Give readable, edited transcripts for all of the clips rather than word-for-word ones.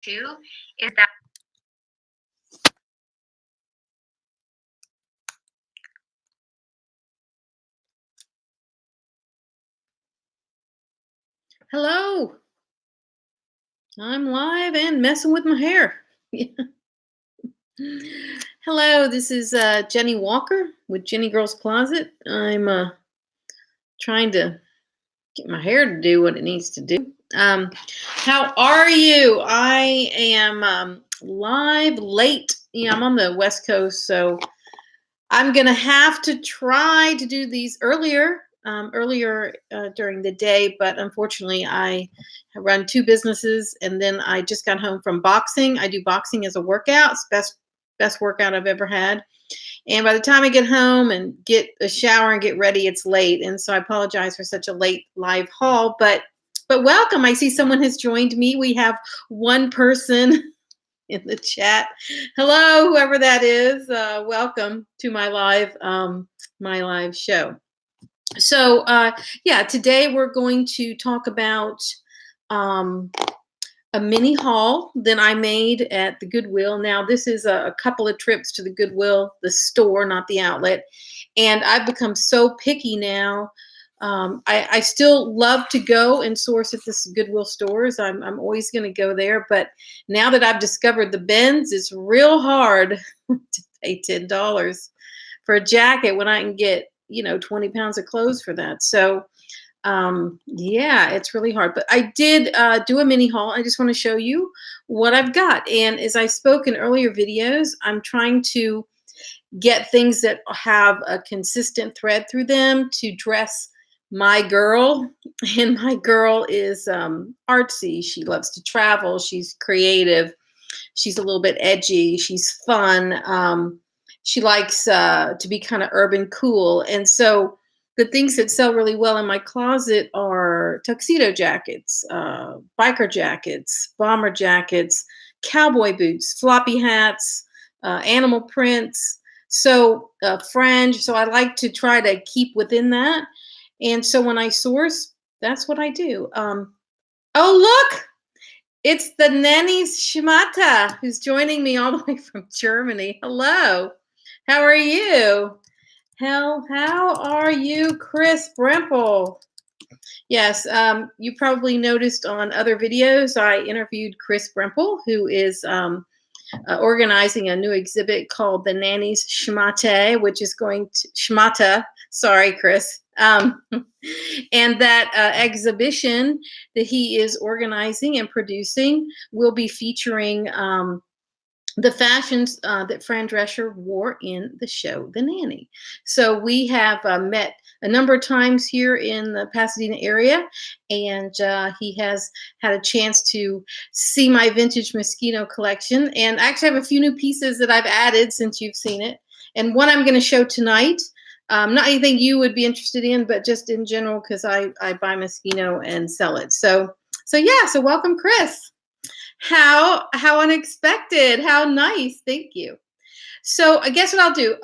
too is that hello, I'm live and messing with my hair. Hello, this is Jennie Walker with JennieGirl's Closet. I'm trying to get my hair to do what it needs to do. How are you? I am live late. Yeah, I'm on the West Coast, so I'm gonna have to try to do these earlier during the day, but unfortunately I run two businesses, and then I just got home from boxing. I do boxing as a workout. It's best workout I've ever had. And by the time I get home and get a shower and get ready, it's late. And so I apologize for such a late live haul, but welcome. I see someone has joined me. We have one person in the chat. Hello, whoever that is. Welcome to my live show. So yeah, today we're going to talk about a mini haul that I made at the Goodwill. Now, this is a couple of trips to the Goodwill, the store, not the outlet. And I've become so picky now. I still love to go and source at this Goodwill stores. I'm always going to go there. But now that I've discovered the bins, it's real hard to pay $10 for a jacket when I can get, 20 pounds of clothes for that. So yeah, it's really hard. But I did do a mini haul. I just want to show you what I've got. And as I spoke in earlier videos, I'm trying to get things that have a consistent thread through them to dress my girl. And my girl is artsy. She loves to travel. She's creative. She's a little bit edgy. She's fun. She likes to be kind of urban cool. And so the things that sell really well in my closet are tuxedo jackets, biker jackets, bomber jackets, cowboy boots, floppy hats, animal prints, so fringe. So I like to try to keep within that. And so when I source, that's what I do. Oh, look! It's the Nanny's Schmata who's joining me all the way from Germany. Hello. How are you? How are you, Chris Bremple? Yes, you probably noticed on other videos I interviewed Chris Bremple, who is organizing a new exhibit called the Nanny's Schmata, which is going to Schmata. Sorry, Chris. And that exhibition that he is organizing and producing will be featuring the fashions that Fran Drescher wore in the show The Nanny. So we have met a number of times here in the Pasadena area, and he has had a chance to see my vintage Moschino collection. And I actually have a few new pieces that I've added since you've seen it. And one I'm going to show tonight. Not anything you would be interested in, but just in general, because I buy Moschino and sell it. So yeah, so welcome, Chris. How unexpected. How nice. Thank you. So I guess what I'll do,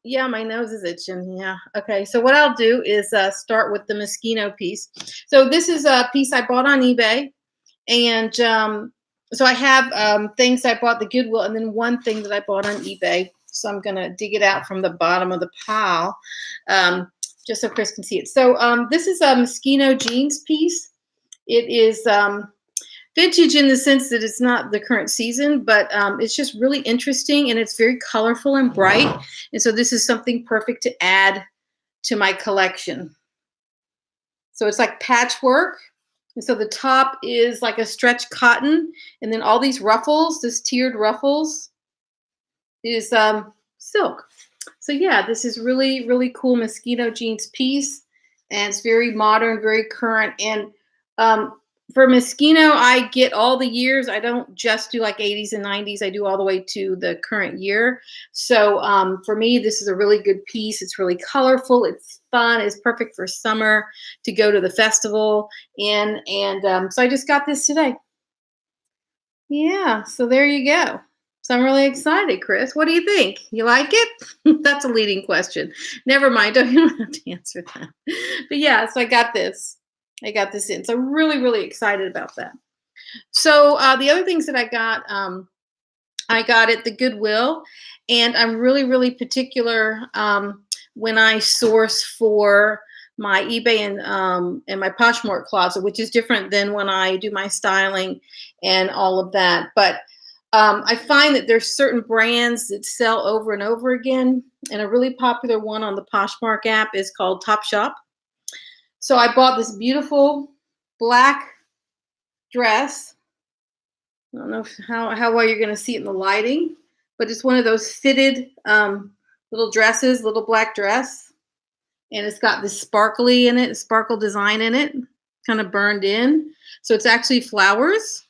yeah, my nose is itching. Yeah. Okay. So what I'll do is start with the Moschino piece. So this is a piece I bought on eBay. And so I have things I bought at the Goodwill, and then one thing that I bought on eBay. So I'm going to dig it out from the bottom of the pile just so Chris can see it. So this is a Moschino jeans piece. It is vintage in the sense that it's not the current season, but it's just really interesting, and it's very colorful and bright. And so this is something perfect to add to my collection. So it's like patchwork. And so the top is like a stretch cotton, and then all these ruffles, this tiered ruffles, is silk. So yeah, this is really, really cool Moschino jeans piece, and it's very modern, very current. And for Moschino, I get all the years. I don't just do like 80s and 90s. I do all the way to the current year. So for me, this is a really good piece. It's really colorful. It's fun. It's perfect for summer to go to the festival in. And so I just got this today. Yeah, so there you go. So I'm really excited, Chris. What do you think? You like it? That's a leading question. Never mind. You don't have to answer that. But yeah, so I got this. I got this in. So I'm really, really excited about that. So the other things that I got at the Goodwill, and I'm really, really particular when I source for my eBay and my Poshmark closet, which is different than when I do my styling and all of that. But I find that there's certain brands that sell over and over again, and a really popular one on the Poshmark app is called Topshop. So I bought this beautiful black dress. I don't know how well you're going to see it in the lighting, but it's one of those fitted little dresses, little black dress. And it's got this sparkly in it, sparkle design in it, kind of burned in. So it's actually flowers.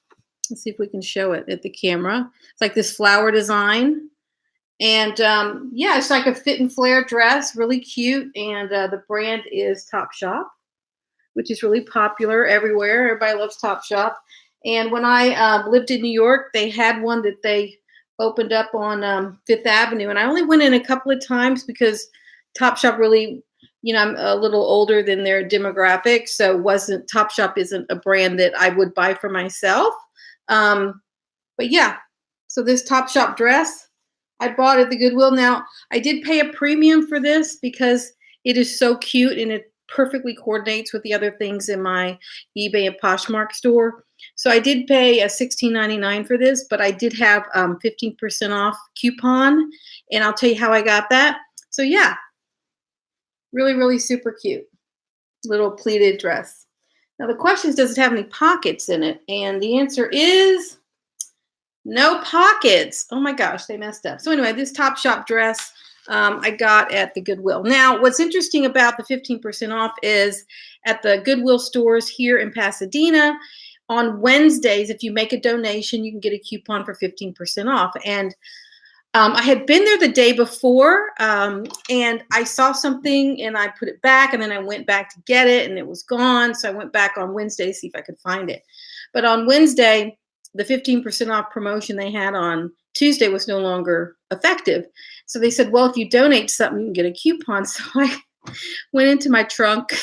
Let's see if we can show it at the camera. It's like this flower design. And yeah, it's like a fit and flare dress, really cute. And the brand is Topshop, which is really popular everywhere. Everybody loves Topshop. And when I lived in New York, they had one that they opened up on Fifth Avenue. And I only went in a couple of times because Topshop really, I'm a little older than their demographic. So Topshop isn't a brand that I would buy for myself. But yeah, so this Topshop dress, I bought at the Goodwill. Now, I did pay a premium for this because it is so cute and it perfectly coordinates with the other things in my eBay and Poshmark store. So I did pay a $16.99 for this, but I did have 15% off coupon, and I'll tell you how I got that. So yeah, really, really super cute little pleated dress. Now the question is, does it have any pockets in it? And the answer is no pockets. Oh my gosh, they messed up. So anyway, this Topshop dress I got at the Goodwill. Now, what's interesting about the 15% off is at the Goodwill stores here in Pasadena, on Wednesdays, if you make a donation, you can get a coupon for 15% off. And I had been there the day before, and I saw something, and I put it back, and then I went back to get it, and it was gone. So I went back on Wednesday to see if I could find it. But on Wednesday, the 15% off promotion they had on Tuesday was no longer effective. So they said, well, if you donate something, you can get a coupon. So I went into my trunk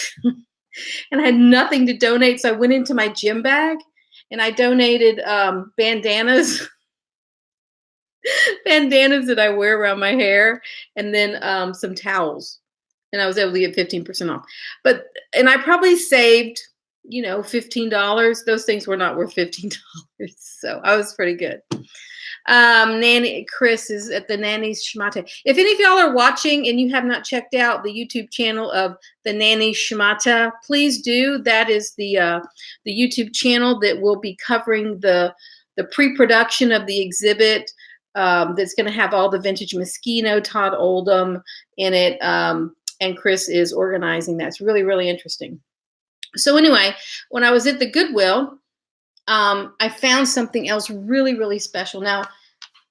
and I had nothing to donate. So I went into my gym bag and I donated bandanas, bandanas that I wear around my hair, and then some towels. And I was able to get 15% off. And I probably saved, $15. Those things were not worth $15. So I was pretty good. Nanny Chris is at the Nanny's Shmata. If any of y'all are watching and you have not checked out the YouTube channel of the Nanny Shmata, please do. That is the YouTube channel that will be covering the pre-production of the exhibit. That's going to have all the vintage Moschino, Todd Oldham in it, and Chris is organizing that. It's really, really interesting. So anyway, when I was at the Goodwill, I found something else really, really special. Now,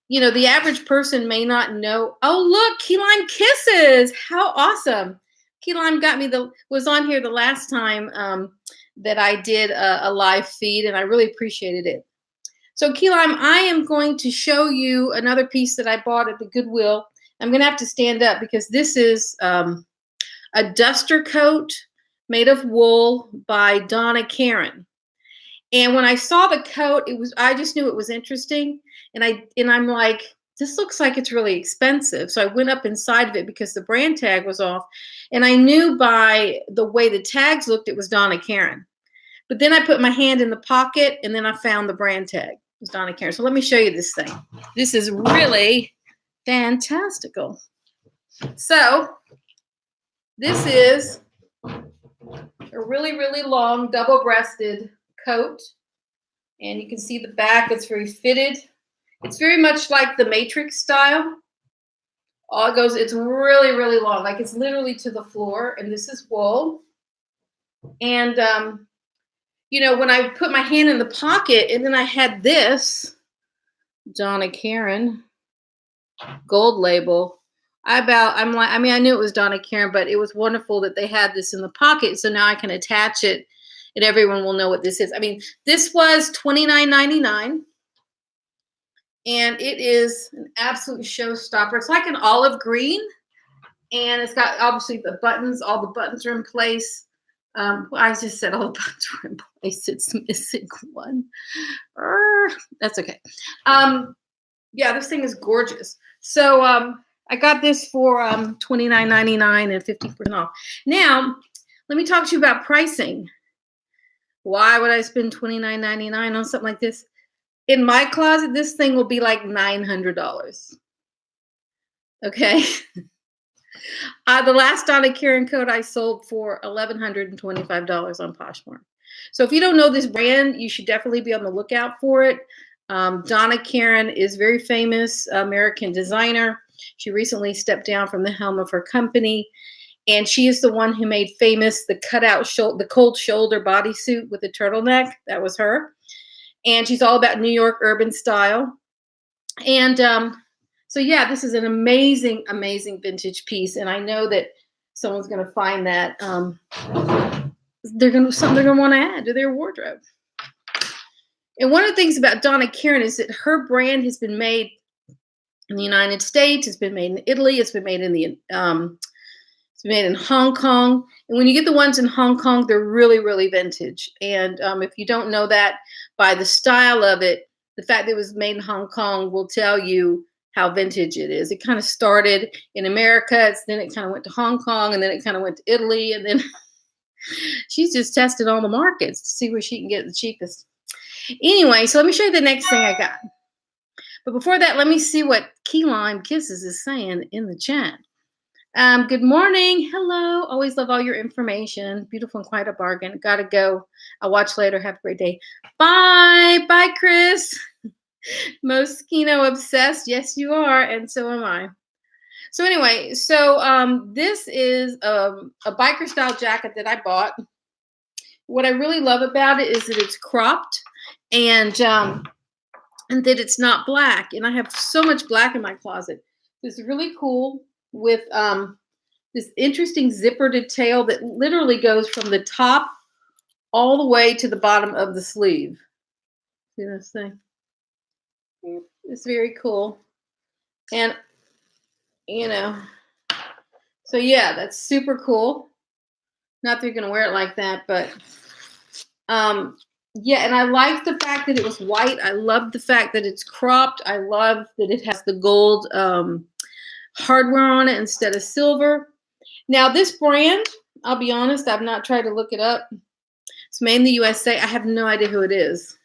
the average person may not know. Oh, look, Key Lime Kisses. How awesome. Key Lime was on here the last time that I did a live feed, and I really appreciated it. So Key Lime, I am going to show you another piece that I bought at the Goodwill. I'm going to have to stand up because this is a duster coat made of wool by Donna Karan. And when I saw the coat, I just knew it was interesting. And I'm like, this looks like it's really expensive. So I went up inside of it because the brand tag was off. And I knew by the way the tags looked, it was Donna Karan. But then I put my hand in the pocket and then I found the brand tag. It was Donna Karan. So let me show you this thing. This is really fantastical. So this is a really, really long double-breasted coat. And you can see the back, it's very fitted. It's very much like the Matrix style. It's really, really long. Like it's literally to the floor. And this is wool. And, when I put my hand in the pocket and then I had this Donna Karan gold label. I knew it was Donna Karan, but it was wonderful that they had this in the pocket. So now I can attach it and everyone will know what this is. I mean, this was $29.99. And it is an absolute showstopper. It's like an olive green. And it's got, obviously, the buttons. All the buttons are in place. Well, I just said all about to replace its missing one. That's okay. Yeah, this thing is gorgeous. So I got this for $29.99 and 50% off. Now, let me talk to you about pricing. Why would I spend $29.99 on something like this? In my closet, this thing will be like $900. Okay. The last Donna Karan coat I sold for $1,125 on Poshmark. So if you don't know this brand, you should definitely be on the lookout for it. Donna Karan is very famous American designer. She recently stepped down from the helm of her company, and she is the one who made famous the cutout shoulder, the cold shoulder bodysuit with the turtleneck. That was her. And she's all about New York urban style. And so yeah, this is an amazing, amazing vintage piece, and I know that someone's going to find that they're going to want to add to their wardrobe. And one of the things about Donna Karan is that her brand has been made in the United States, it's been made in Italy, it's been made in Hong Kong. And when you get the ones in Hong Kong, they're really, really vintage. And if you don't know that by the style of it, the fact that it was made in Hong Kong will tell you how vintage it is. It kind of started in America, then it kind of went to Hong Kong, and then it kind of went to Italy, and then she's just tested all the markets to see where she can get the cheapest. Anyway, so let me show you the next thing I got. But before that, let me see what Key Lime Kisses is saying in the chat. Good morning. Hello. Always love all your information. Beautiful and quite a bargain. Gotta go. I'll watch later. Have a great day. Bye. Bye, Chris. Moschino obsessed. Yes, you are. And so am I. So anyway, this is a biker style jacket that I bought. What I really love about it is that it's cropped and that it's not black. And I have so much black in my closet. It's really cool with this interesting zipper detail that literally goes from the top all the way to the bottom of the sleeve. See this thing? It's very cool. And, you know, so yeah, that's super cool. Not that you're going to wear it like that, but yeah, and I like the fact that it was white. I love the fact that it's cropped. I love that it has the gold hardware on it instead of silver. Now, this brand, I'll be honest, I've not tried to look it up. It's made in the USA. I have no idea who it is.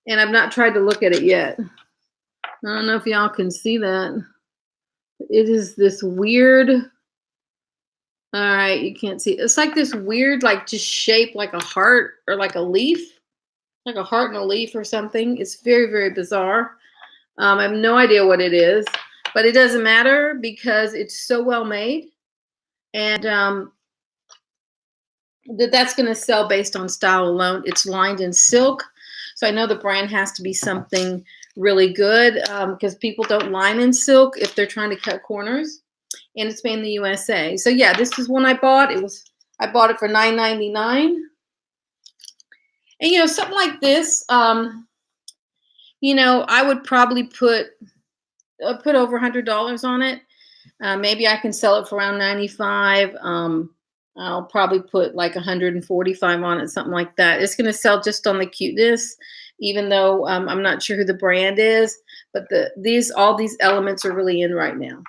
And I've not tried to look at it yet. I don't know if y'all can see that. It is this weird, all right, you can't see. It's like this weird, like just shape like a heart or like a leaf, like a heart and a leaf or something. It's very, very bizarre. I have no idea what it is, but it doesn't matter because it's so well made. And that's going to sell based on style alone. It's lined in silk. So I know the brand has to be something really good because people don't line in silk if they're trying to cut corners. And it's made in the USA. So yeah, this is one I bought. I bought it for $9.99. And you know, something like this, you know, I would probably put over $100 on it. Maybe I can sell it for around $95. I'll probably put like $145 on it, something like that. It's going to sell just on the cuteness, even though I'm not sure who the brand is. But all these elements are really in right now.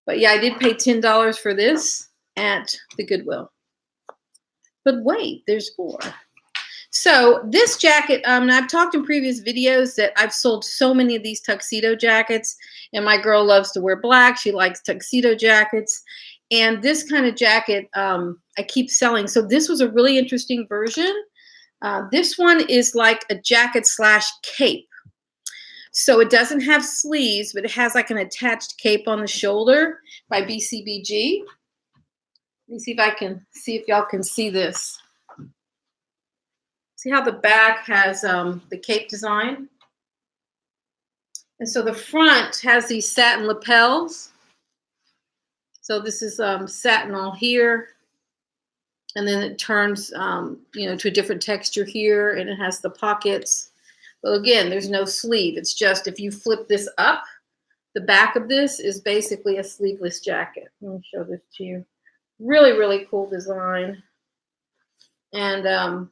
But yeah, I did pay $10 for this at the Goodwill. But wait, there's more. So this jacket, I've talked in previous videos that I've sold so many of these tuxedo jackets, and my girl loves to wear black. She likes tuxedo jackets. And this kind of jacket I keep selling. So this was a really interesting version. This one is like a jacket / cape. So it doesn't have sleeves, but it has like an attached cape on the shoulder by BCBG. Let me see if y'all can see this. See how the back has the cape design? And so the front has these satin lapels. So this is satin all here. And then it turns, you know, to a different texture here, and it has the pockets. Well, again, there's no sleeve. It's just if you flip this up, the back of this is basically a sleeveless jacket. Let me show this to you. Really, really cool design. And I'm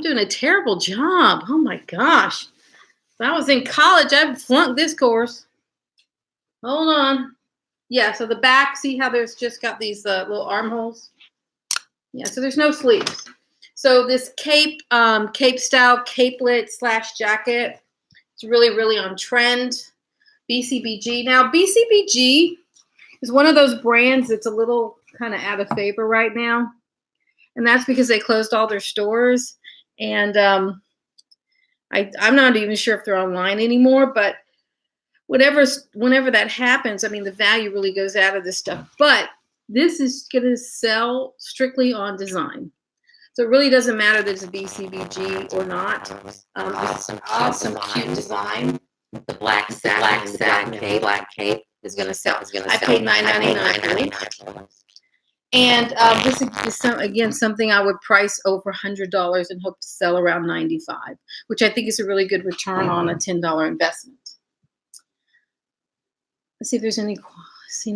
doing a terrible job. Oh my gosh. If I was in college, I'd flunk this course. Hold on. Yeah, so the back, see how there's just got these little armholes? Yeah, so there's no sleeves. So this cape, cape style capelet / jacket, it's really, really on trend. BCBG. Now, BCBG is one of those brands that's a little kind of out of favor right now. And that's because they closed all their stores. And I'm not even sure if they're online anymore, but whenever that happens, I mean, the value really goes out of this stuff. But this is going to sell strictly on design. So it really doesn't matter that it's a BCBG or not. It's an awesome, cute design. The black cape is going to sell. I paid $9.99 for it. And this is again something I would price over $100 and hope to sell around $95, which I think is a really good return on a $10 investment. Let's see if there's any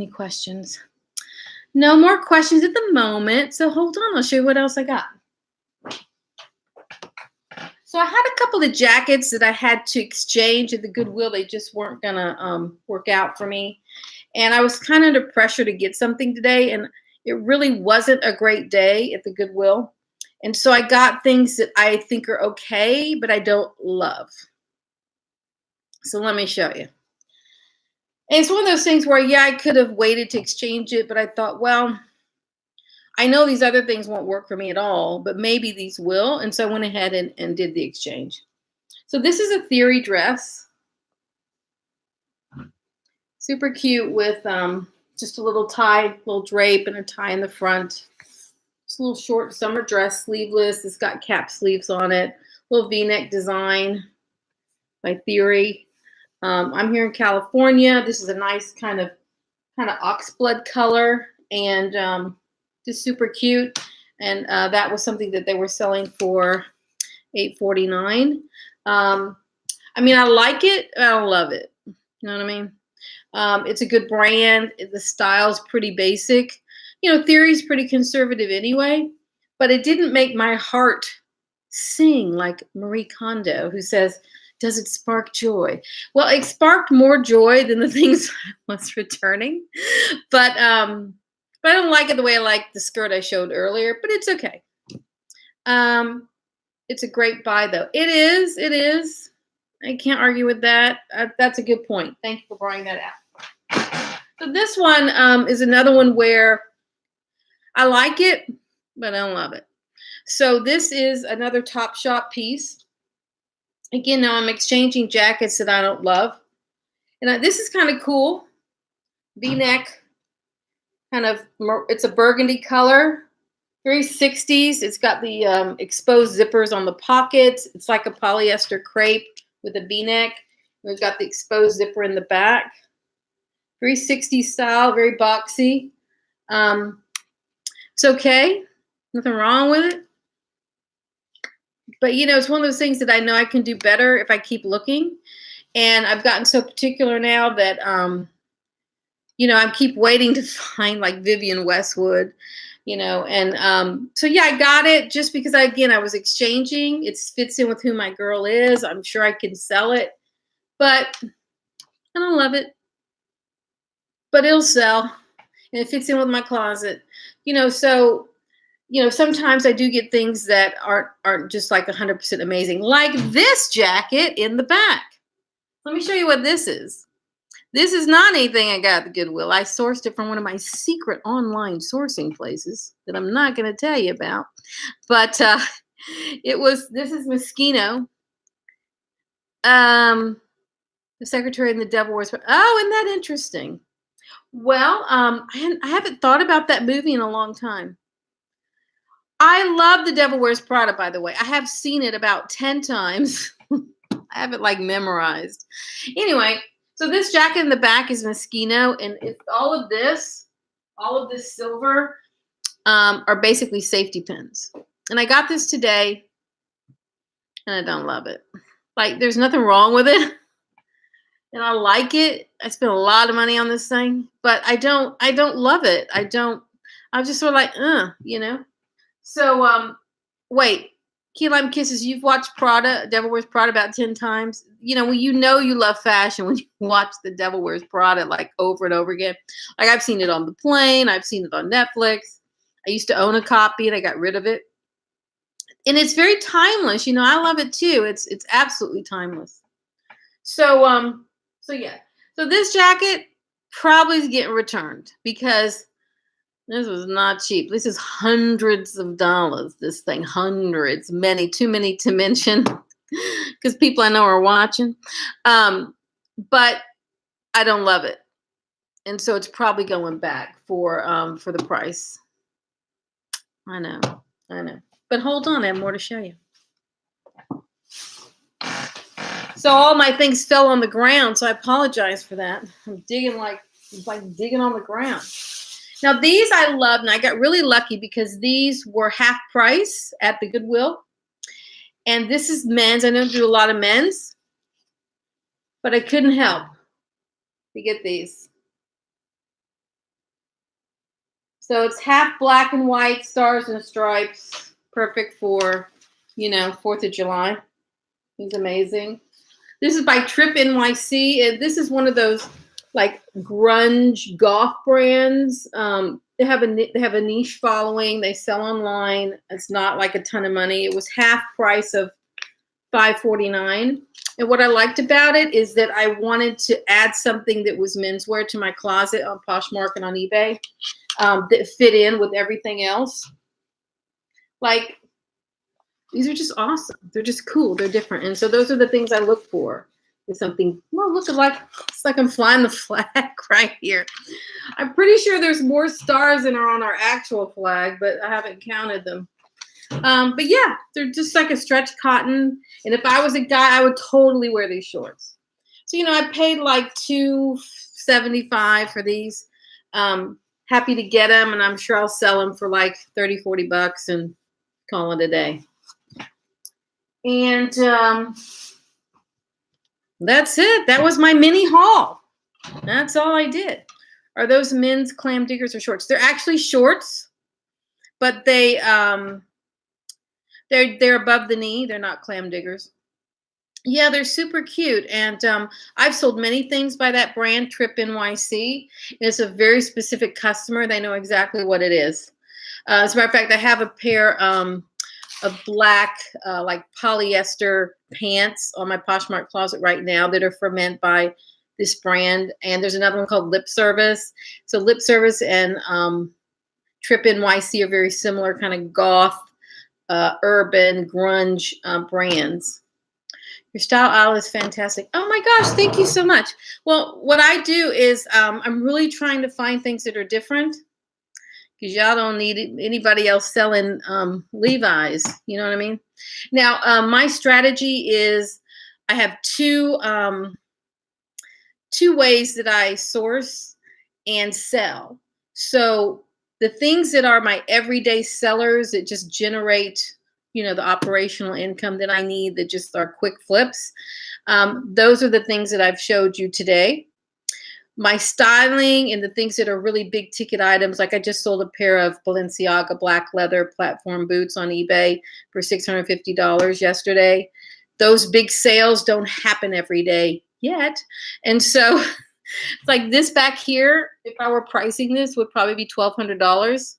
questions. No more questions at the moment. So hold on, I'll show you what else I got. So I had a couple of jackets that I had to exchange at the Goodwill. They just weren't gonna work out for me, and I was kind of under pressure to get something today, and it really wasn't a great day at the Goodwill. And so I got things that I think are okay, but I don't love. So let me show you. And it's one of those things where, yeah, I could have waited to exchange it, but I thought, well, I know these other things won't work for me at all, but maybe these will. And so I went ahead and did the exchange. So this is a Theory dress. Super cute with just a little tie, little drape and a tie in the front. It's a little short summer dress, sleeveless. It's got cap sleeves on it. Little V-neck design by Theory. I'm here in California. This is a nice kind of oxblood color and just super cute. And that was something that they were selling for $8.49. I mean, I like it. I don't love it. You know what I mean? It's a good brand. The style's pretty basic. You know, Theory's pretty conservative anyway, but it didn't make my heart sing like Marie Kondo, who says, does it spark joy? Well, it sparked more joy than the things I was returning. But I don't like it the way I like the skirt I showed earlier, but it's okay. It's a great buy, though. It is. I can't argue with that. That's a good point. Thank you for bringing that out. So this one is another one where I like it, but I don't love it. So this is another Topshop piece. Again, now I'm exchanging jackets that I don't love. And this is kind of cool. V-neck, it's a burgundy color. Very 60s. It's got the exposed zippers on the pockets. It's like a polyester crepe with a V-neck. We've got the exposed zipper in the back. Very 60s style, very boxy. It's okay. Nothing wrong with it. But, you know, it's one of those things that I know I can do better if I keep looking. And I've gotten so particular now that, you know, I keep waiting to find like Vivienne Westwood, you know. And so, yeah, I got it just because, I was exchanging. It fits in with who my girl is. I'm sure I can sell it. But I don't love it. But it'll sell. And it fits in with my closet. You know, so... You know, sometimes I do get things that aren't just like 100% amazing, like this jacket in the back. Let me show you what this is. This is not anything I got at the Goodwill. I sourced it from one of my secret online sourcing places that I'm not going to tell you about. But this is Moschino. The Secretary and the Devil Wears Prada. Oh, isn't that interesting? Well, I haven't thought about that movie in a long time. I love The Devil Wears Prada, by the way. I have seen it about 10 times. I have it like memorized. Anyway, so this jacket in the back is Moschino, and all of this silver are basically safety pins. And I got this today, and I don't love it. Like, there's nothing wrong with it. And I like it. I spent a lot of money on this thing, but I don't love it. I'm just sort of like, you know. So, wait, Key Lime Kisses, you've watched Devil Wears Prada about 10 times. You know, when you love fashion when you watch the Devil Wears Prada like over and over again. Like I've seen it on the plane. I've seen it on Netflix. I used to own a copy and I got rid of it. And it's very timeless. You know, I love it too. It's absolutely timeless. So yeah. So this jacket probably is getting returned because this was not cheap. This is hundreds of dollars. This thing, hundreds, too many to mention, because people I know are watching. But I don't love it, and so it's probably going back for the price. I know. But hold on, I have more to show you. So all my things fell on the ground, so I apologize for that. I'm digging like digging on the ground. Now these I love, and I got really lucky because these were half price at the Goodwill. And this is men's. I don't do a lot of men's, but I couldn't help to get these. So it's half black and white, stars and stripes, perfect for, 4th of July. It's amazing. This is by Trip NYC, and this is one of those like grunge goth brands. They have a niche following. They sell online. It's not like a ton of money. It was half price of $5.49. And what I liked about it is that I wanted to add something that was menswear to my closet on Poshmark and on eBay that fit in with everything else. Like, these are just awesome. They're just cool. They're different. And so those are the things I look for. Is something, well, it's like I'm flying the flag right here. I'm pretty sure there's more stars than are on our actual flag, but I haven't counted them. But yeah, they're just like a stretch cotton. And if I was a guy, I would totally wear these shorts. So, I paid like $2.75 for these. Happy to get them, and I'm sure I'll sell them for like $30-40 and call it a day. And that's it. That was my mini haul. That's all I did. Are those men's clam diggers or shorts? They're actually shorts, but they're above the knee. They're not clam diggers. Yeah, they're super cute. And I've sold many things by that brand, Trip NYC. It's a very specific customer. They know exactly what it is. As a matter of fact, I have a pair of black like polyester pants on my Poshmark closet right now that are for men by this brand. And there's another one called Lip Service. So Lip Service and Trip NYC are very similar, kind of goth, urban, grunge brands. Your style aisle is fantastic. Oh my gosh, thank you so much. Well, what I do is I'm really trying to find things that are different, because y'all don't need anybody else selling Levi's. You know what I mean? Now, my strategy is I have two ways that I source and sell. So the things that are my everyday sellers that just generate, the operational income that I need, that just are quick flips, those are the things that I've showed you today. My styling and the things that are really big ticket items, like I just sold a pair of Balenciaga black leather platform boots on eBay for $650 yesterday. Those big sales don't happen every day yet. And so like this back here, if I were pricing this, would probably be $1,200,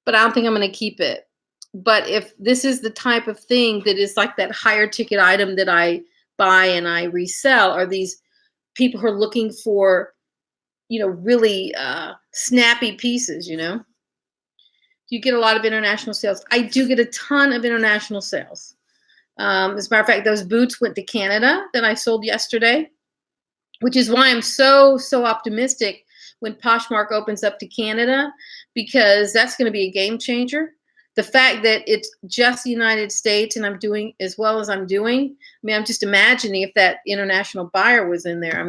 but I don't think I'm going to keep it. But if this is the type of thing that is like that higher ticket item that I buy and I resell, are these people who are looking for, really snappy pieces, You get a lot of international sales. I do get a ton of international sales. As a matter of fact, those boots went to Canada that I sold yesterday, which is why I'm so optimistic when Poshmark opens up to Canada, because that's going to be a game changer. The fact that it's just the United States and I'm doing as well as I'm doing, I'm just imagining if that international buyer was in there.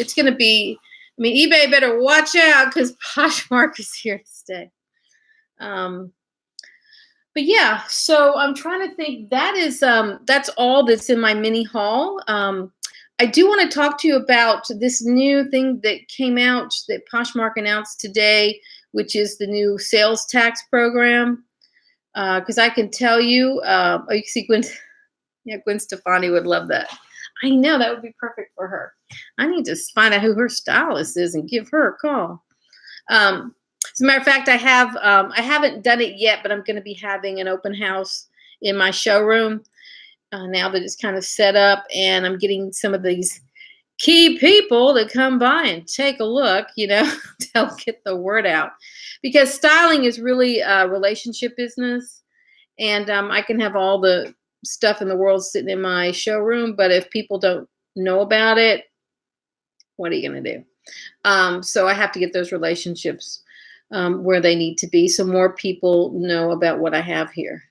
It's going to be, eBay better watch out, because Poshmark is here to stay. But yeah, so I'm trying to think. That's all that's in my mini haul. I do want to talk to you about this new thing that came out that Poshmark announced today, which is the new sales tax program. Because I can tell you, oh, you see Gwen, yeah, Gwen Stefani would love that. I know that would be perfect for her. I need to find out who her stylist is and give her a call. As a matter of fact, I haven't done it yet, but I'm going to be having an open house in my showroom now that it's kind of set up, and I'm getting some of these key people to come by and take a look, to help get the word out, because styling is really a relationship business, and I can have all the stuff in the world sitting in my showroom, but if people don't know about it, what are you going to do? So I have to get those relationships where they need to be, so more people know about what I have here.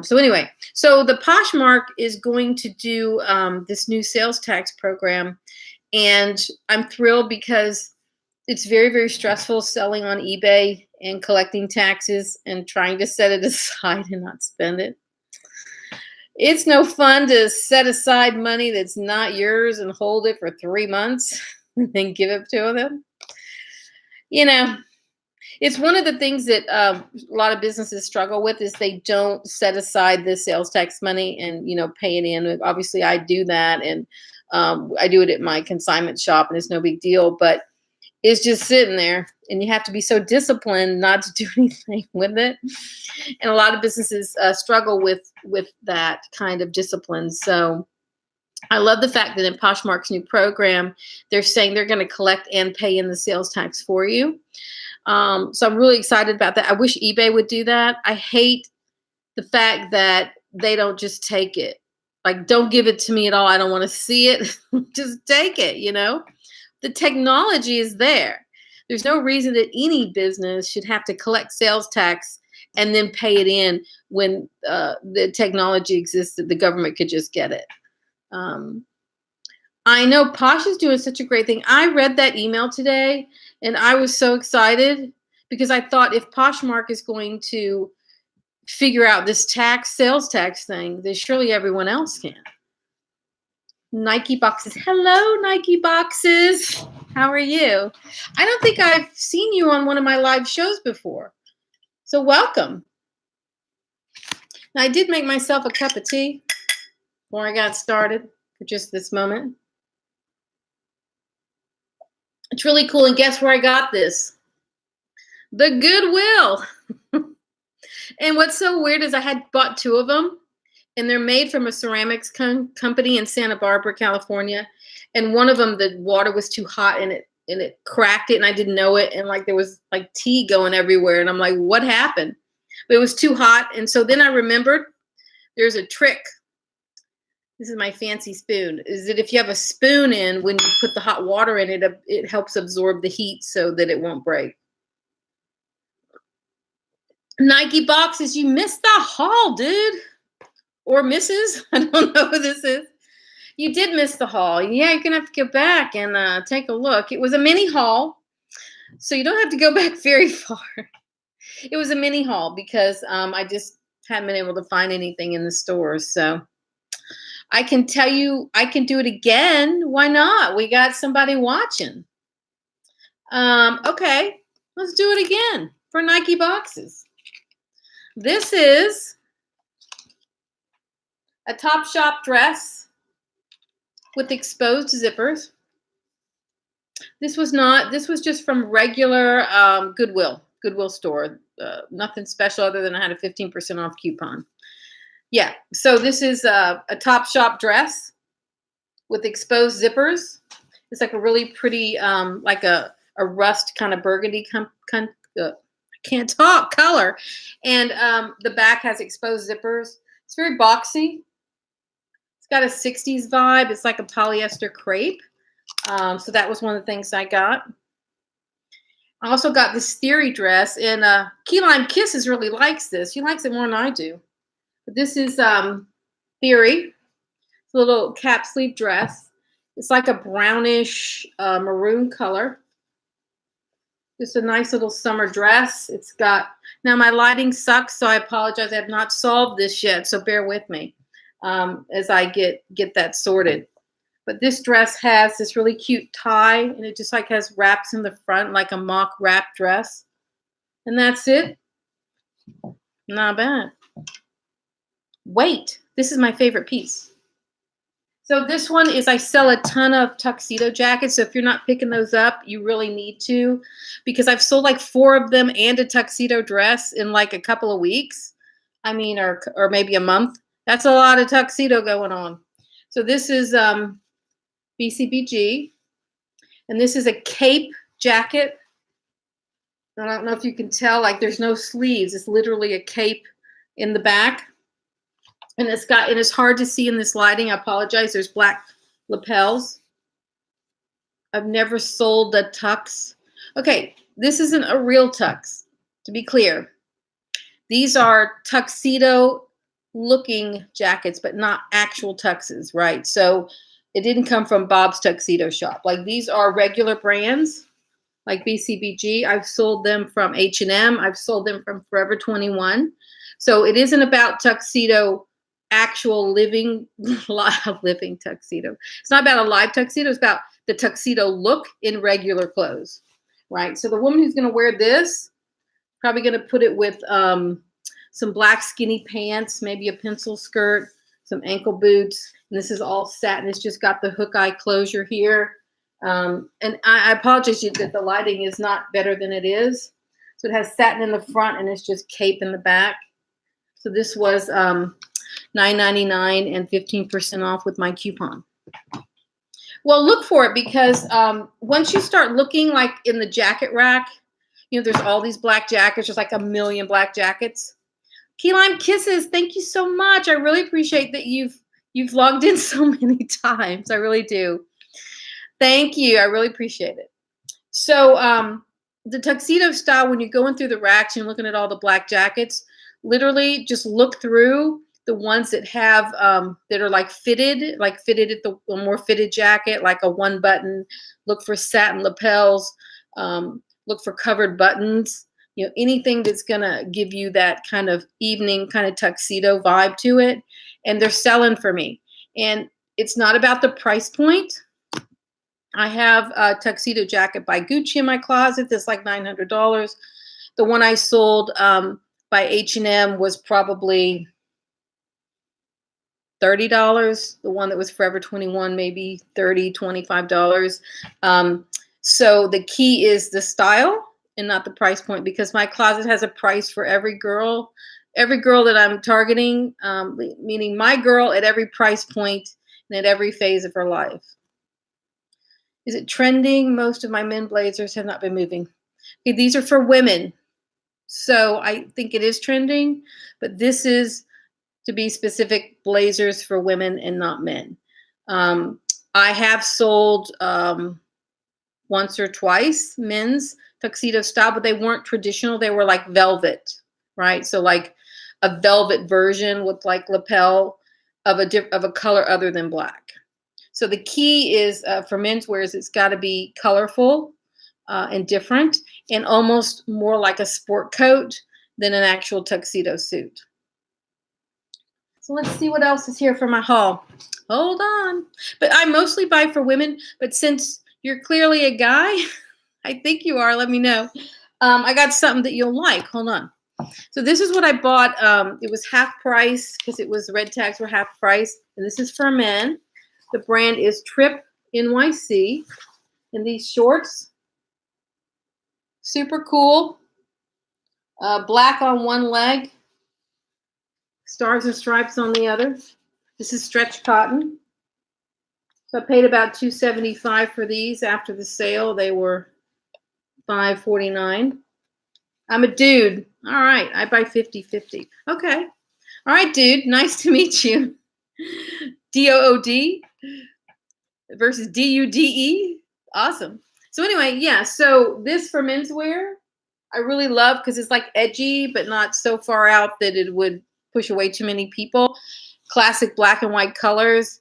So anyway, so the Poshmark is going to do this new sales tax program, and I'm thrilled because it's very, very stressful selling on eBay and collecting taxes and trying to set it aside and not spend it. It's no fun to set aside money that's not yours and hold it for 3 months and then give it to them. It's one of the things that a lot of businesses struggle with is they don't set aside the sales tax money and, pay it in. Obviously, I do that, and I do it at my consignment shop, and it's no big deal, but it's just sitting there, and you have to be so disciplined not to do anything with it. And a lot of businesses struggle with that kind of discipline. So I love the fact that in Poshmark's new program, they're saying they're going to collect and pay in the sales tax for you. So I'm really excited about that. I wish eBay would do that. I hate the fact that they don't just take it. Like, don't give it to me at all. I don't want to see it. Just take it, The technology is there. There's no reason that any business should have to collect sales tax and then pay it in when the technology exists that the government could just get it. I know Posh is doing such a great thing. I read that email today, and I was so excited because I thought if Poshmark is going to figure out this sales tax thing, then surely everyone else can. Nike boxes. Hello, Nike boxes. How are you? I don't think I've seen you on one of my live shows before. So welcome. Now, I did make myself a cup of tea before I got started for just this moment. It's really cool. And guess where I got this? The Goodwill. And what's so weird is I had bought 2 of them, and they're made from a ceramics company in Santa Barbara, California. And one of them, the water was too hot and it cracked it, and I didn't know it. And there was tea going everywhere. And I'm like, what happened? But it was too hot. And so then I remembered there's a trick. This is my fancy spoon, is that if you have a spoon in, when you put the hot water in it, it helps absorb the heat so that it won't break. Nike boxes, you missed the haul, dude. Or Mrs. I don't know who this is. You did miss the haul. Yeah, you're going to have to go back and take a look. It was a mini haul, so you don't have to go back very far. It was a mini haul because I just haven't been able to find anything in the stores. So I can tell you, I can do it again. Why not? We got somebody watching. Okay, let's do it again for Nike boxes. This is a Topshop dress with exposed zippers. This was just from regular Goodwill store. Nothing special other than I had a 15% off coupon. Yeah, so this is a Topshop dress with exposed zippers. It's like a really pretty, like a rust kind of burgundy can't talk color, and the back has exposed zippers. It's very boxy. It's got a 60s vibe. It's like a polyester crepe. So that was one of the things I got. I also got this Theory dress, and Key Lime Kisses really likes this. She likes it more than I do. But this is Theory. It's a little cap sleeve dress. It's like a brownish maroon color. Just a nice little summer dress. It's got, now my lighting sucks, so I apologize. I have not solved this yet, so bear with me as I get that sorted. But this dress has this really cute tie, and it just has wraps in the front, like a mock wrap dress. And that's it. Not bad. Wait, this is my favorite piece. So this one is, I sell a ton of tuxedo jackets. So if you're not picking those up, you really need to, because I've sold like 4 of them and a tuxedo dress in like a couple of weeks. I mean, or maybe a month. That's a lot of tuxedo going on. So this is BCBG, and this is a cape jacket. I don't know if you can tell, like there's no sleeves. It's literally a cape in the back. And it's hard to see in this lighting. I apologize. There's black lapels. I've never sold a tux. Okay, this isn't a real tux, to be clear. These are tuxedo looking jackets, but not actual tuxes, right? So it didn't come from Bob's Tuxedo Shop. Like these are regular brands, like BCBG. I've sold them from H&M. I've sold them from Forever 21. So it isn't about tuxedo, actual living tuxedo. It's not about a live tuxedo. It's about the tuxedo look in regular clothes, right? So the woman who's going to wear this, probably going to put it with some black skinny pants, maybe a pencil skirt, some ankle boots. And this is all satin. It's just got the hook eye closure here. And I apologize that the lighting is not better than it is. So it has satin in the front and it's just cape in the back. So this was $9.99 and 15% off with my coupon. Well, look for it, because once you start looking like in the jacket rack, you know, there's all these black jackets, just like a million black jackets. Key Lime Kisses, thank you so much. I really appreciate that you've logged in so many times. I really do. Thank you. I really appreciate it. So the tuxedo style, when you're going through the racks and looking at all the black jackets, literally just look through the ones that have that are like fitted at the more fitted jacket, like a one button. Look for satin lapels. Look for covered buttons. You know, anything that's gonna give you that kind of evening kind of tuxedo vibe to it. And they're selling for me. And it's not about the price point. I have a tuxedo jacket by Gucci in my closet that's like $900. The one I sold by H&M was probably $30. The one that was Forever 21, maybe $30, $25. So the key is the style and not the price point, because my closet has a price for every girl that I'm targeting, meaning my girl at every price point and at every phase of her life. Is it trending? Most of my men blazers have not been moving. Okay, these are for women. So I think it is trending, but this is, to be specific, blazers for women and not men. I have sold once or twice men's tuxedo style, but they weren't traditional. They were like velvet, right? So like a velvet version with like lapel of a color other than black. So the key is for menswear is it's got to be colorful and different, and almost more like a sport coat than an actual tuxedo suit. So let's see what else is here for my haul. Hold on. But I mostly buy for women, but since you're clearly a guy, I think you are, let me know. I got something that you'll like. Hold on. So this is what I bought. It was half price because it was, red tags were half price. And this is for men. The brand is Trip NYC. And these shorts, super cool. Black on one leg, stars and stripes on the other. This is stretch cotton. So I paid about $2.75 for these. After the sale, they were $5.49. I'm a dude. All right, I buy 50-50. Okay. All right, dude. Nice to meet you. DOOD versus DUDE. Awesome. So anyway, yeah. So this for menswear, I really love because it's like edgy, but not so far out that it would push away too many people. Classic black and white colors.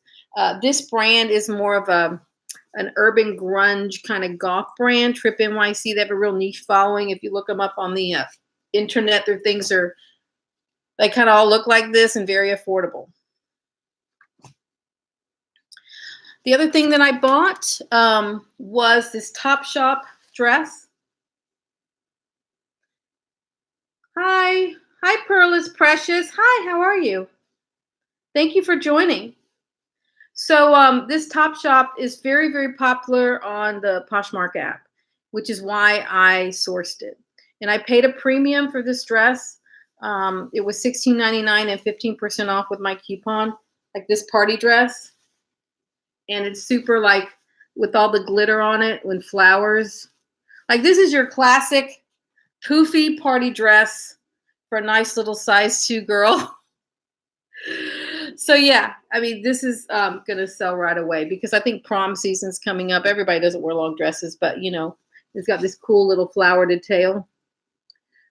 This brand is more of an urban grunge kind of goth brand, Trip NYC. They have a real niche following. If you look them up on the internet, their things they kind of all look like this and very affordable. The other thing that I bought was this Topshop dress. Hi, Hi, Pearl is Precious. Hi, how are you? Thank you for joining. So this Top Shop is very, very popular on the Poshmark app, which is why I sourced it. And I paid a premium for this dress. It was $16.99 and 15% off with my coupon, like this party dress. And it's super like with all the glitter on it and flowers. Like this is your classic poofy party dress for a nice little size 2 girl. So yeah, I mean, this is gonna sell right away because I think prom season's coming up. Everybody doesn't wear long dresses, but it's got this cool little flower detail.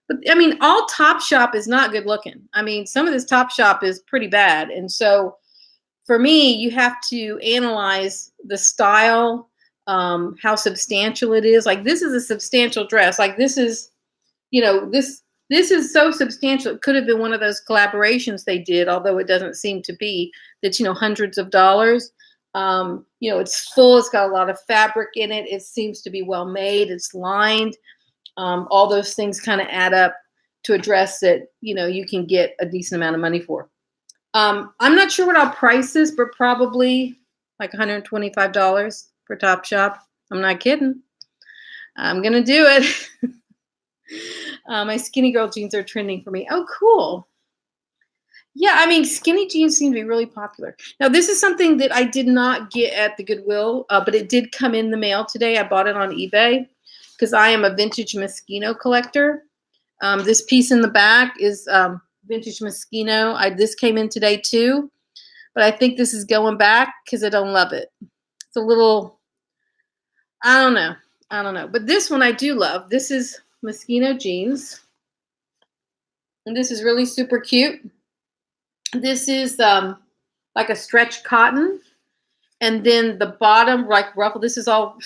But I mean, all Topshop is not good looking. I mean, some of this Topshop is pretty bad, and so for me, you have to analyze the style, how substantial it is. Like this is a substantial dress. Like this is, this is so substantial. It could have been one of those collaborations they did, although it doesn't seem to be. That's hundreds of dollars. It's full. It's got a lot of fabric in it. It seems to be well made. It's lined. All those things kind of add up to a dress that you can get a decent amount of money for. I'm not sure what I'll price this, but probably like $125 for Topshop. I'm not kidding. I'm gonna do it. My skinny girl jeans are trending for me. Oh, cool. Yeah, I mean, skinny jeans seem to be really popular. Now, this is something that I did not get at the Goodwill, but it did come in the mail today. I bought it on eBay because I am a vintage Moschino collector. This piece in the back is vintage Moschino. This came in today too, but I think this is going back because I don't love it. It's a little, I don't know. But this one I do love. This is Moschino jeans. And this is really super cute. This is like a stretch cotton. And then the bottom, like ruffle, this is all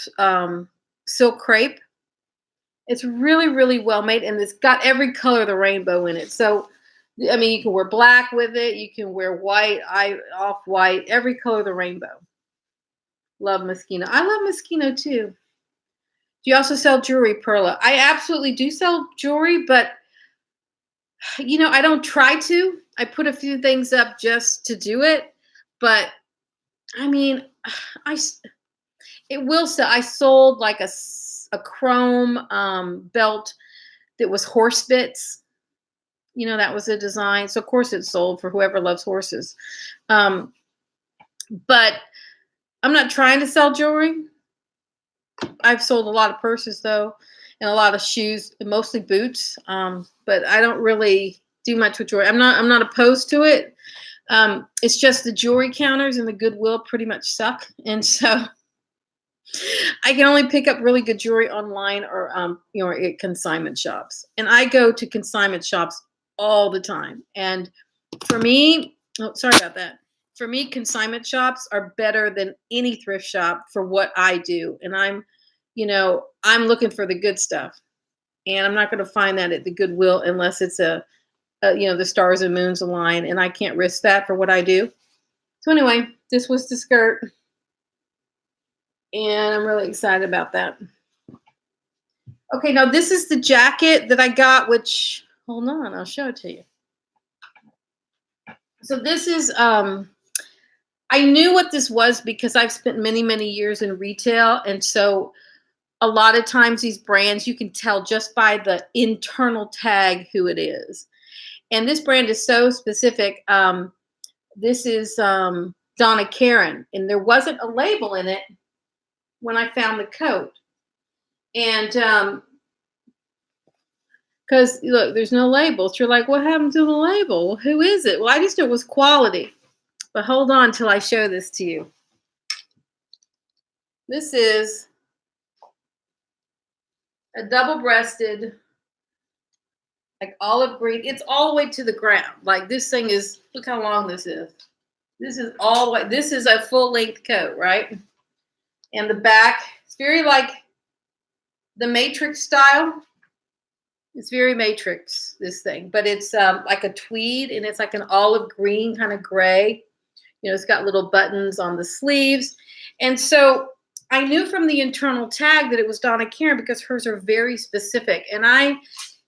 silk crepe. It's really, really well made. And it's got every color of the rainbow in it. So, I mean, you can wear black with it. You can wear white, off-white, every color of the rainbow. Love Moschino. I love Moschino too. Do you also sell jewelry, Perla? I absolutely do sell jewelry, but I don't try to. I put a few things up just to do it, but I mean, it will sell. I sold like a chrome belt that was horse bits. That was a design. So of course it sold for whoever loves horses. But I'm not trying to sell jewelry. I've sold a lot of purses though, and a lot of shoes, and mostly boots. But I don't really do much with jewelry. I'm not opposed to it. It's just the jewelry counters in the Goodwill pretty much suck, and so I can only pick up really good jewelry online or at consignment shops. And I go to consignment shops all the time. And for me, sorry about that. For me, consignment shops are better than any thrift shop for what I do. And I'm looking for the good stuff. And I'm not going to find that at the Goodwill unless it's the stars and moons align. And I can't risk that for what I do. So anyway, this was the skirt. And I'm really excited about that. Okay, now this is the jacket that I got, which, hold on, I'll show it to you. So this is, I knew what this was because I've spent many, many years in retail. And so a lot of times these brands, you can tell just by the internal tag who it is. And this brand is so specific. This is Donna Karan, and there wasn't a label in it when I found the coat. And because look, there's no labels. You're like, what happened to the label? Well, who is it? Well, I just knew it was quality. But hold on till I show this to you. This is a double-breasted, like olive green. It's all the way to the ground. Like this thing is, look how long this is. This is all the way, this is a full-length coat, right? And the back, it's very like the Matrix style. It's very Matrix, this thing. But it's like a tweed, and it's like an olive green kind of gray. It's got little buttons on the sleeves. And so I knew from the internal tag that it was Donna Karan because hers are very specific. And I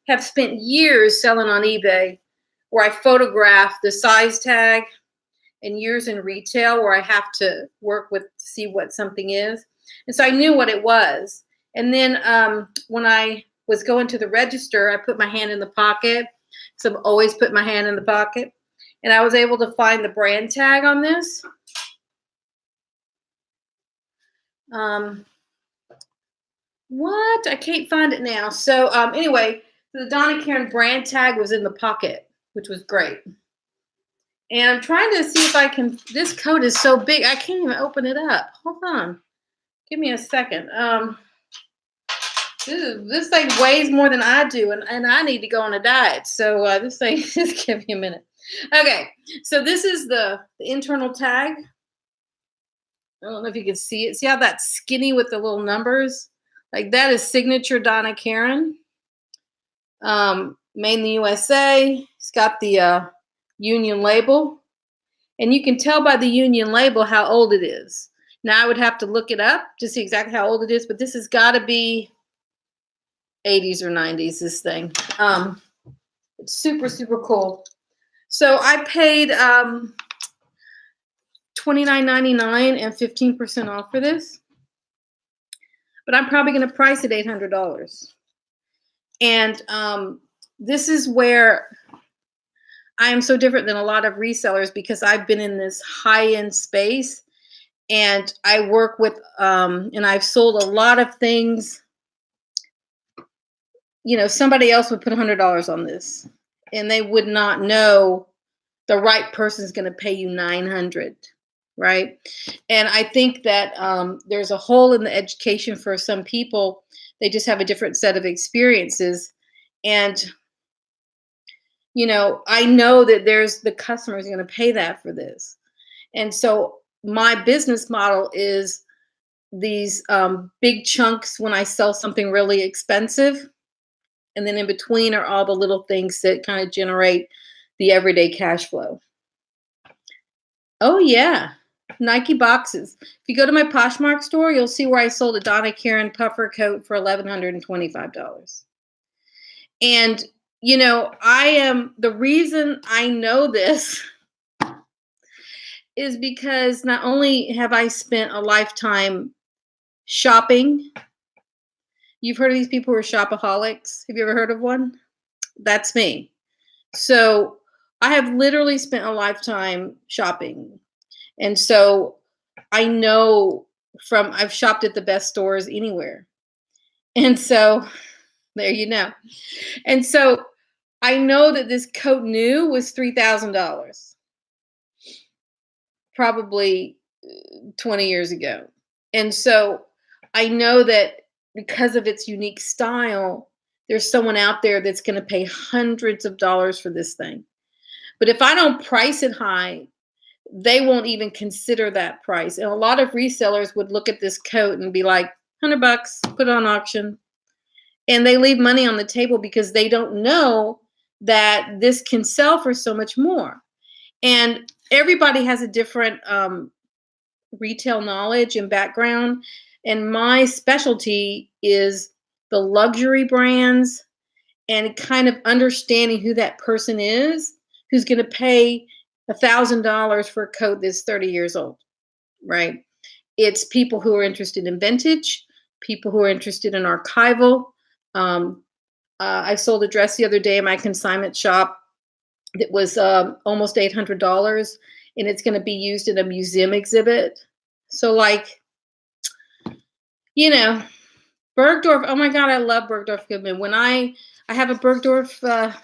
have spent years selling on eBay where I photograph the size tag and years in retail, where I have to work with to see what something is. And so I knew what it was. And then when I was going to the register, I put my hand in the pocket. So I've always put my hand in the pocket. And I was able to find the brand tag on this. What? I can't find it now. So anyway, the Donna Karan brand tag was in the pocket, which was great. And I'm trying to see if I can, this coat is so big, I can't even open it up. Hold on. Give me a second. This thing weighs more than I do, and I need to go on a diet. So this thing, just give me a minute. Okay, so this is the internal tag. I don't know if you can see it. See how that's skinny with the little numbers? Like that is signature Donna Karan. Made in the USA. It's got the union label. And you can tell by the union label how old it is. Now I would have to look it up to see exactly how old it is, but this has got to be 80s or 90s, this thing. It's super, super cool. So I paid $29.99 and 15% off for this. But I'm probably going to price it $800. And this is where I am so different than a lot of resellers, because I've been in this high-end space, and I work with, and I've sold a lot of things. You know, somebody else would put $100 on this, and they would not know the right person is going to pay you $900, right? And I think that there's a hole in the education for some people. They just have a different set of experiences, and you know, I know that there's the customer is going to pay that for this. And so my business model is these big chunks when I sell something really expensive. And then in between are all the little things that kind of generate the everyday cash flow. Oh, yeah. Nike boxes. If you go to my Poshmark store, you'll see where I sold a Donna Karan puffer coat for $1,125. And you know, the reason I know this is because not only have I spent a lifetime shopping. You've heard of these people who are shopaholics. Have you ever heard of one? That's me. So I have literally spent a lifetime shopping. And so I know I've shopped at the best stores anywhere. And so there you know. And so I know that this coat new was $3,000, probably 20 years ago. And so I know that because of its unique style, there's someone out there that's going to pay hundreds of dollars for this thing. But if I don't price it high, they won't even consider that price. And a lot of resellers would look at this coat and be like, $100, put it on auction. And they leave money on the table because they don't know that this can sell for so much more. And everybody has a different retail knowledge and background. And my specialty is the luxury brands and kind of understanding who that person is who's going to pay $1,000 for a coat that's 30 years old, right? It's people who are interested in vintage, people who are interested in archival. I sold a dress the other day in my consignment shop that was almost $800, and it's going to be used in a museum exhibit. So like, you know, Bergdorf, oh my God, I love Bergdorf Goodman. When I have a Bergdorf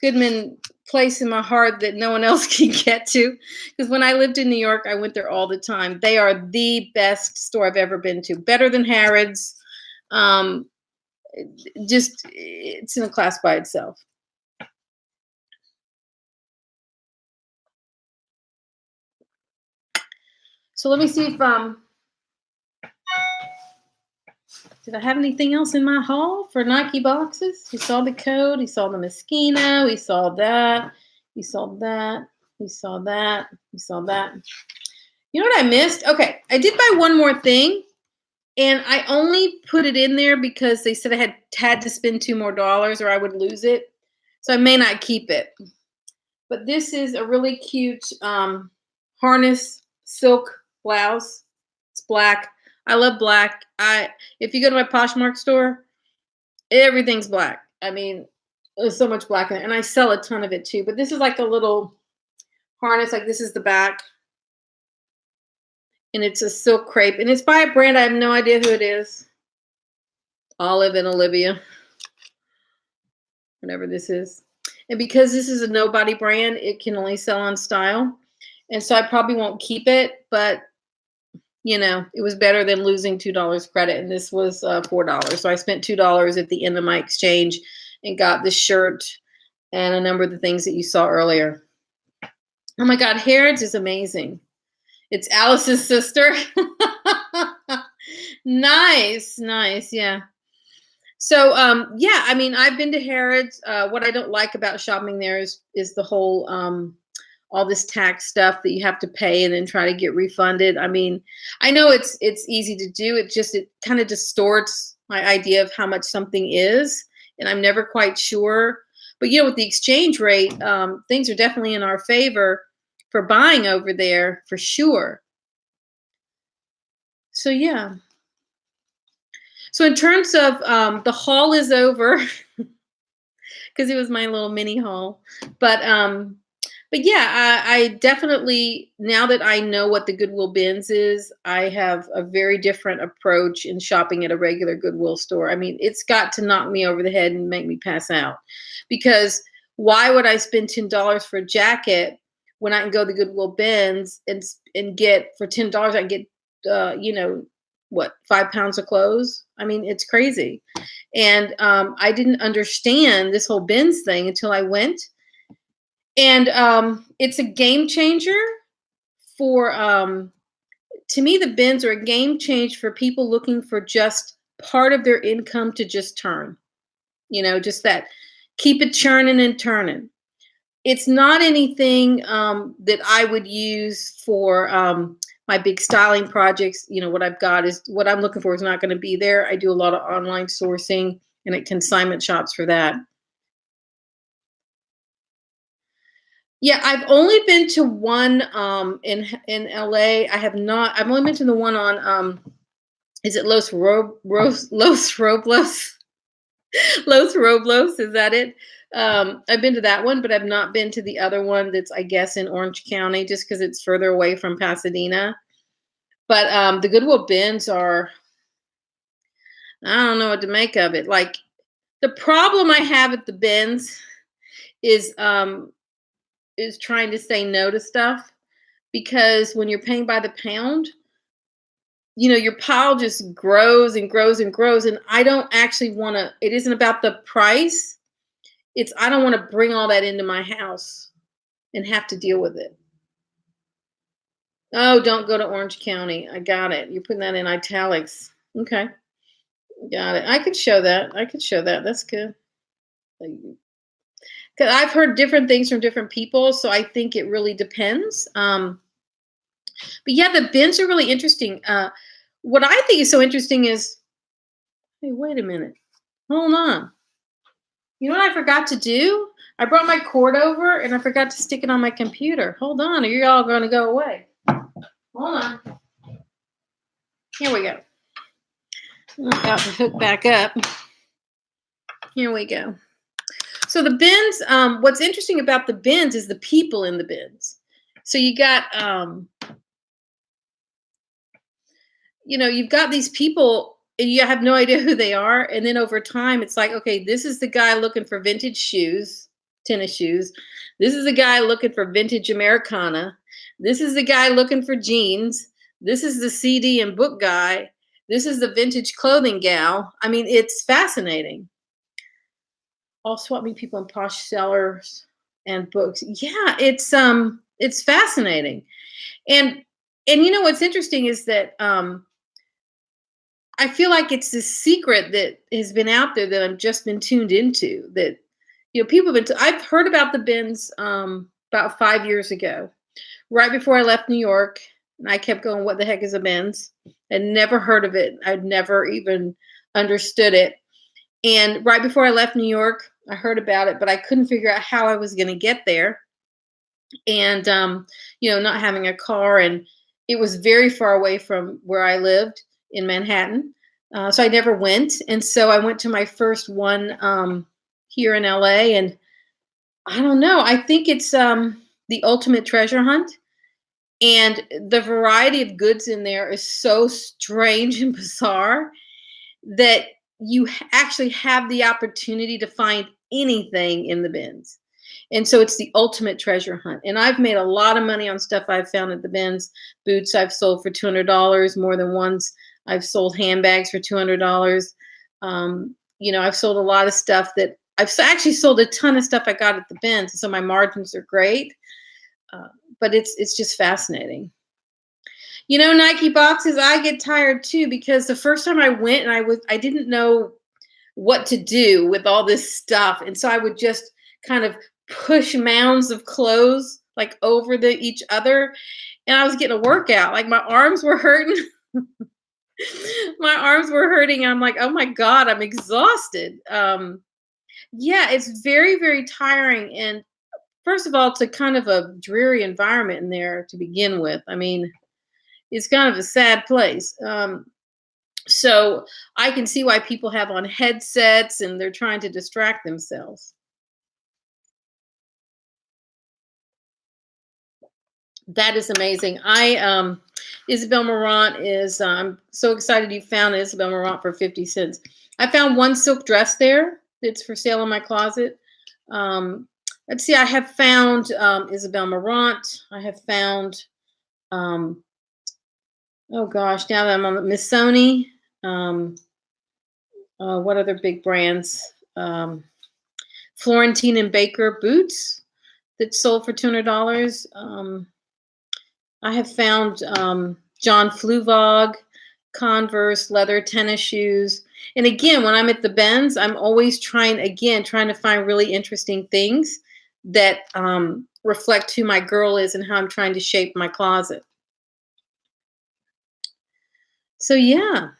Goodman place in my heart that no one else can get to, because when I lived in New York, I went there all the time. They are the best store I've ever been to, better than Harrods. Just, it's in a class by itself. So let me see if did I have anything else in my haul for Nike boxes? You saw the code, you saw the Moschino, we saw that, we saw that, we saw that, we saw that. You know what I missed? Okay, I did buy one more thing, and I only put it in there because they said I had to spend $2 more or I would lose it. So I may not keep it. But this is a really cute harness silk blouse. It's black. I love black. If you go to my Poshmark store, everything's black. I mean, there's so much black in it, and I sell a ton of it too. But this is like a little harness. Like this is the back, and it's a silk crepe, and it's by a brand I have no idea who it is. Olive and Olivia, whatever this is. And because this is a nobody brand, it can only sell on style. And so I probably won't keep it, but it was better than losing $2 credit. And this was $4. So I spent $2 at the end of my exchange and got this shirt and a number of the things that you saw earlier. Oh my God, Harrods is amazing. It's Alice's sister. Nice, yeah. So, yeah, I mean, I've been to Harrods. What I don't like about shopping there is the whole, all this tax stuff that you have to pay and then try to get refunded. I mean, I know it's easy to do. It kind of distorts my idea of how much something is, and I'm never quite sure. But, with the exchange rate, things are definitely in our favor for buying over there for sure. So, yeah. So in terms of the haul is over because it was my little mini haul, but yeah, I definitely, now that I know what the Goodwill bins is, I have a very different approach in shopping at a regular Goodwill store. I mean, it's got to knock me over the head and make me pass out, because why would I spend $10 for a jacket when I can go to the Goodwill bins and get for $10 I can get 5 pounds of clothes? I mean, it's crazy. And I didn't understand this whole bins thing until I went. And it's a game changer for, to me, the bins are a game changer for people looking for just part of their income to just turn, just that, keep it churning and turning. It's not anything that I would use for my big styling projects. What I've got is what I'm looking for is not going to be there. I do a lot of online sourcing and at consignment shops for that. Yeah, I've only been to one in LA. I've only been to the one on is it Los Robles? Los Robles, is that it? I've been to that one, but I've not been to the other one that's, I guess, in Orange County, just because it's further away from Pasadena. But the Goodwill bins are, I don't know what to make of it. Like, the problem I have at the bins is trying to say no to stuff, because when you're paying by the pound, your pile just grows and grows and grows. And I don't actually want to, it isn't about the price. I don't want to bring all that into my house and have to deal with it. Oh, don't go to Orange County. I got it. You're putting that in italics. Okay. Got it. I could show that. That's good. Because I've heard different things from different people, so I think it really depends. But yeah, the bins are really interesting. What I think is so interesting is, hey, wait a minute. Hold on. You know what I forgot to do? I brought my cord over and I forgot to stick it on my computer. Hold on, or you're all going to go away. Hold on. Here we go. I got the hook back up. Here we go. So the bins, what's interesting about the bins is the people in the bins. So you got, you've got these people and you have no idea who they are. And then over time, it's like, okay, this is the guy looking for vintage shoes, tennis shoes. This is the guy looking for vintage Americana. This is the guy looking for jeans. This is the CD and book guy. This is the vintage clothing gal. I mean, it's fascinating. All swap meet people in posh sellers and books. Yeah, it's fascinating. And what's interesting is that I feel like it's this secret that has been out there that I've just been tuned into, that, people have been, I've heard about the bins about 5 years ago, right before I left New York. And I kept going, what the heck is a bins? I'd never heard of it. I'd never even understood it. And right before I left New York, I heard about it, but I couldn't figure out how I was going to get there. and not having a car, and it was very far away from where I lived in Manhattan. So I never went, and so I went to my first one here in LA, and I don't know. I think it's the ultimate treasure hunt, and the variety of goods in there is so strange and bizarre that actually have the opportunity to find anything in the bins. And so it's the ultimate treasure hunt. And I've made a lot of money on stuff I've found at the bins. Boots I've sold for $200 more than once. I've sold handbags for $200. I've sold a lot of stuff that actually sold a ton of stuff I got at the bins. So my margins are great. But it's just fascinating. Nike boxes, I get tired too, because the first time I went and I didn't know what to do with all this stuff. And so I would just kind of push mounds of clothes like over each other. And I was getting a workout. Like my arms were hurting. My arms were hurting. I'm like, oh my God, I'm exhausted. Yeah, it's very, very tiring. And first of all, it's a kind of a dreary environment in there to begin with. I mean, it's kind of a sad place. So I can see why people have on headsets and they're trying to distract themselves. That is amazing. Isabel Marant is, I'm so excited you found Isabel Marant for 50 cents. I found one silk dress there that's for sale in my closet. Let's see, I have found Isabel Marant. I have found, oh gosh, now that I'm on Missoni. What other big brands? Florentine and Baker boots that sold for $200. I have found John Fluvog, Converse, leather tennis shoes. And again, when I'm at the bins, I'm always trying to find really interesting things that reflect who my girl is and how I'm trying to shape my closet. So yeah.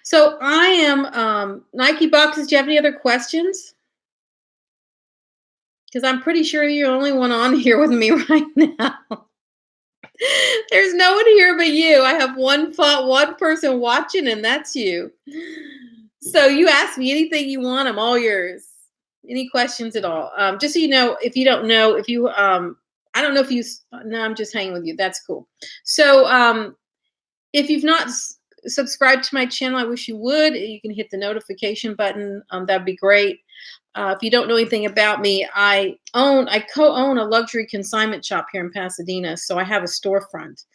So I am Nike boxes. Do you have any other questions? Because I'm pretty sure you're the only one on here with me right now. There's no one here but you. I have one person watching, and that's you. So you ask me anything you want. I'm all yours. Any questions at all? Just so you know, if you don't know, I don't know if you. No, I'm just hanging with you. That's cool. So if you've not subscribed to my channel, I wish you would. You can hit the notification button. That'd be great. If you don't know anything about me, I co-own a luxury consignment shop here in Pasadena. So I have a storefront.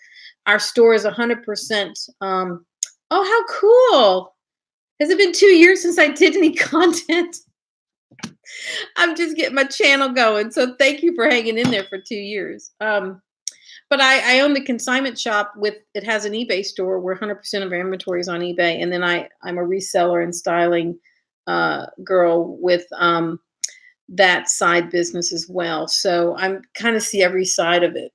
Our store is 100%. Oh, how cool. Has it been 2 years since I did any content? I'm just getting my channel going. So thank you for hanging in there for 2 years. But I own the consignment shop it has an eBay store where 100% of our inventory is on eBay. And then I'm a reseller and styling girl with that side business as well. So I'm kind of see every side of it.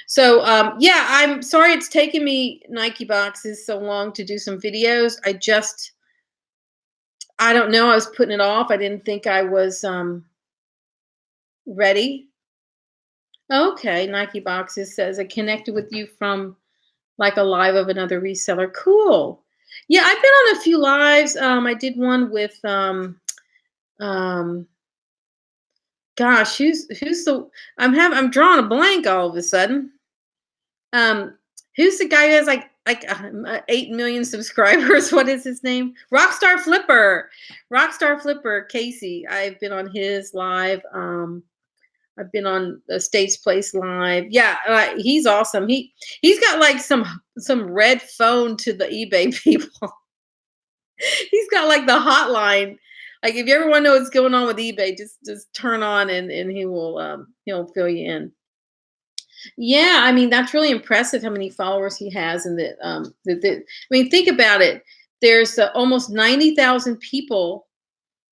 So yeah, I'm sorry it's taken me Nike boxes so long to do some videos. I don't know. I was putting it off. I didn't think I was ready. Okay, Nike boxes says I connected with you from like a live of another reseller. Cool. Yeah, I've been on a few lives. I did one with gosh, who's the I'm drawing a blank all of a sudden. Who's the guy who has like 8 million subscribers? What is his name? Rockstar Flipper Casey. I've been on his live. I've been on the States Place live. Yeah, he's awesome. He's got like some red phone to the eBay people. He's got like the hotline. Like if you ever want to know what's going on with eBay, just turn on and he'll fill you in. Yeah, I mean that's really impressive how many followers he has, and I mean think about it. There's almost 90,000 people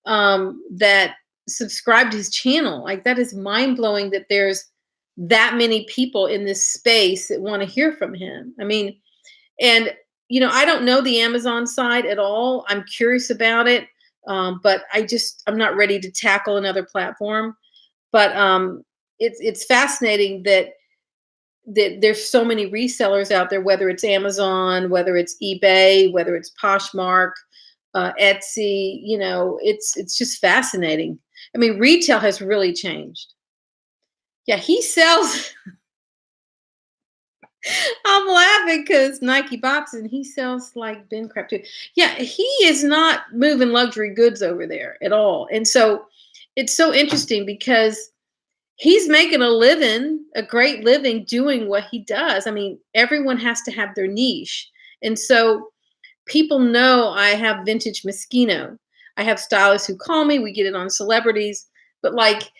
that subscribe to his channel. Like that is mind blowing that there's that many people in this space that want to hear from him. I mean, and I don't know the Amazon side at all. I'm curious about it, but I'm not ready to tackle another platform. But it's fascinating that there's so many resellers out there, whether it's Amazon, whether it's eBay, whether it's Poshmark, Etsy. It's just fascinating. I mean, retail has really changed. Yeah, he sells. I'm laughing because Nike boxing, he sells like bin crap too. Yeah, he is not moving luxury goods over there at all. And so it's so interesting because he's making a living, a great living doing what he does. I mean, everyone has to have their niche. And so people know I have vintage Moschino. I have stylists who call me, we get it on celebrities, but like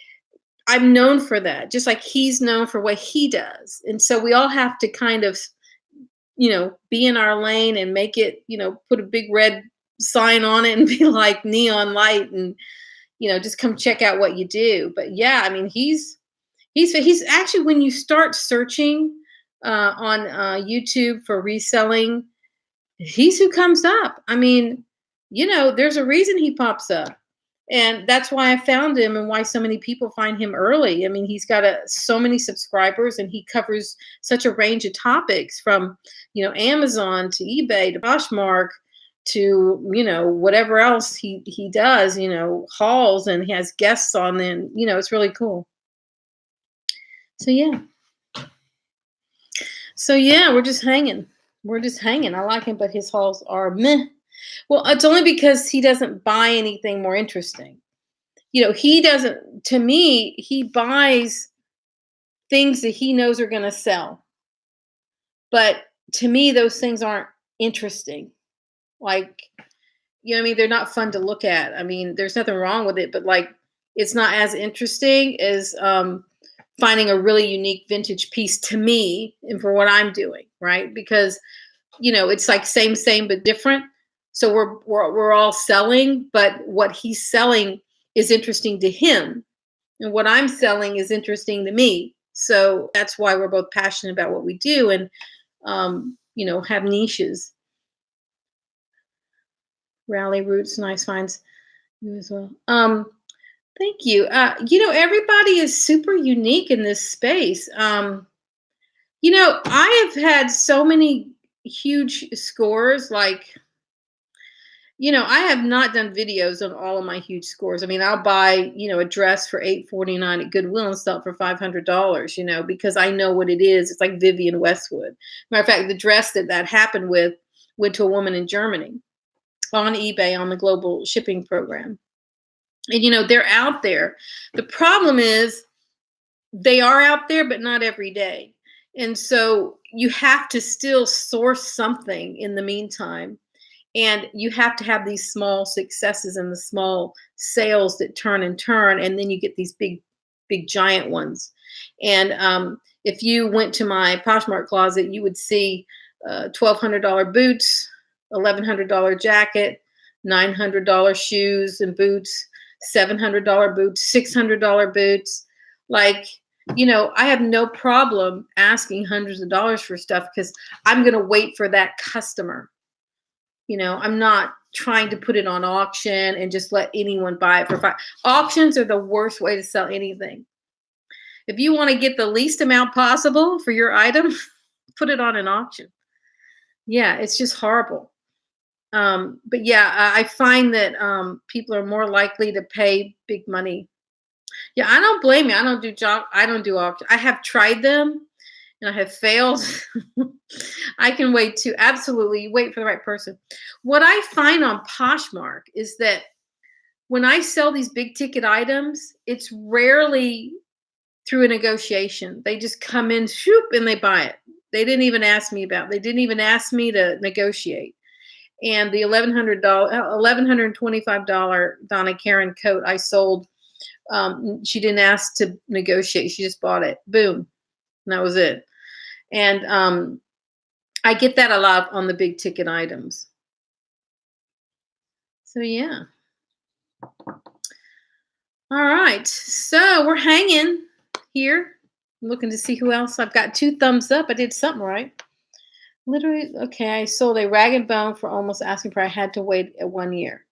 I'm known for that, just like he's known for what he does. And so we all have to kind of, be in our lane and make it, put a big red sign on it and be like neon light and, just come check out what you do. But yeah, I mean, he's actually, when you start searching on YouTube for reselling, he's who comes up. I mean, there's a reason he pops up. And that's why I found him and why so many people find him early. I mean, he's got so many subscribers and he covers such a range of topics from, Amazon to eBay to Poshmark to, whatever else he does, hauls, and he has guests on. Then, it's really cool. So, yeah. We're just hanging. I like him, but his hauls are meh. Well, it's only because he doesn't buy anything more interesting. He doesn't, to me, he buys things that he knows are going to sell. But to me, those things aren't interesting. Like, what I mean? They're not fun to look at. I mean, there's nothing wrong with it, but like, it's not as interesting as finding a really unique vintage piece to me and for what I'm doing, right? Because, it's like same, but different. So we're all selling, but what he's selling is interesting to him, and what I'm selling is interesting to me. So that's why we're both passionate about what we do, and have niches. Rally Roots, nice finds, you as well. Thank you. Everybody is super unique in this space. I have had so many huge scores, like. I have not done videos on all of my huge scores. I mean, I'll buy, a dress for $8.49 at Goodwill and sell it for $500, because I know what it is. It's like Vivienne Westwood. Matter of fact, the dress that happened with went to a woman in Germany on eBay on the global shipping program. And, they're out there. The problem is they are out there, but not every day. And so you have to still source something in the meantime. And you have to have these small successes and the small sales that turn and turn. And then you get these big giant ones. And if you went to my Poshmark closet, you would see $1,200 boots, $1,100 jacket, $900 shoes and boots, $700 boots, $600 boots. Like, I have no problem asking hundreds of dollars for stuff because I'm going to wait for that customer. I'm not trying to put it on auction and just let anyone buy it for $5. Auctions are the worst way to sell anything. If you want to get the least amount possible for your item, put it on an auction. Yeah, it's just horrible. But yeah, I find that people are more likely to pay big money. Yeah, I don't blame you. I don't do auction. I have tried them. And I have failed. I can wait to absolutely wait for the right person. What I find on Poshmark is that when I sell these big ticket items, it's rarely through a negotiation. They just come in, shoop, and they buy it. They didn't even ask me about it. They didn't even ask me to negotiate. And the $1,125 Donna Karan coat I sold, she didn't ask to negotiate. She just bought it. Boom. And that was it. And I get that a lot on the big ticket items. So, yeah. All right. So we're hanging here. I'm looking to see who else. I've got 2 thumbs up. I did something right. Literally, okay. I sold a rag and bone for almost asking price. I had to wait 1 year.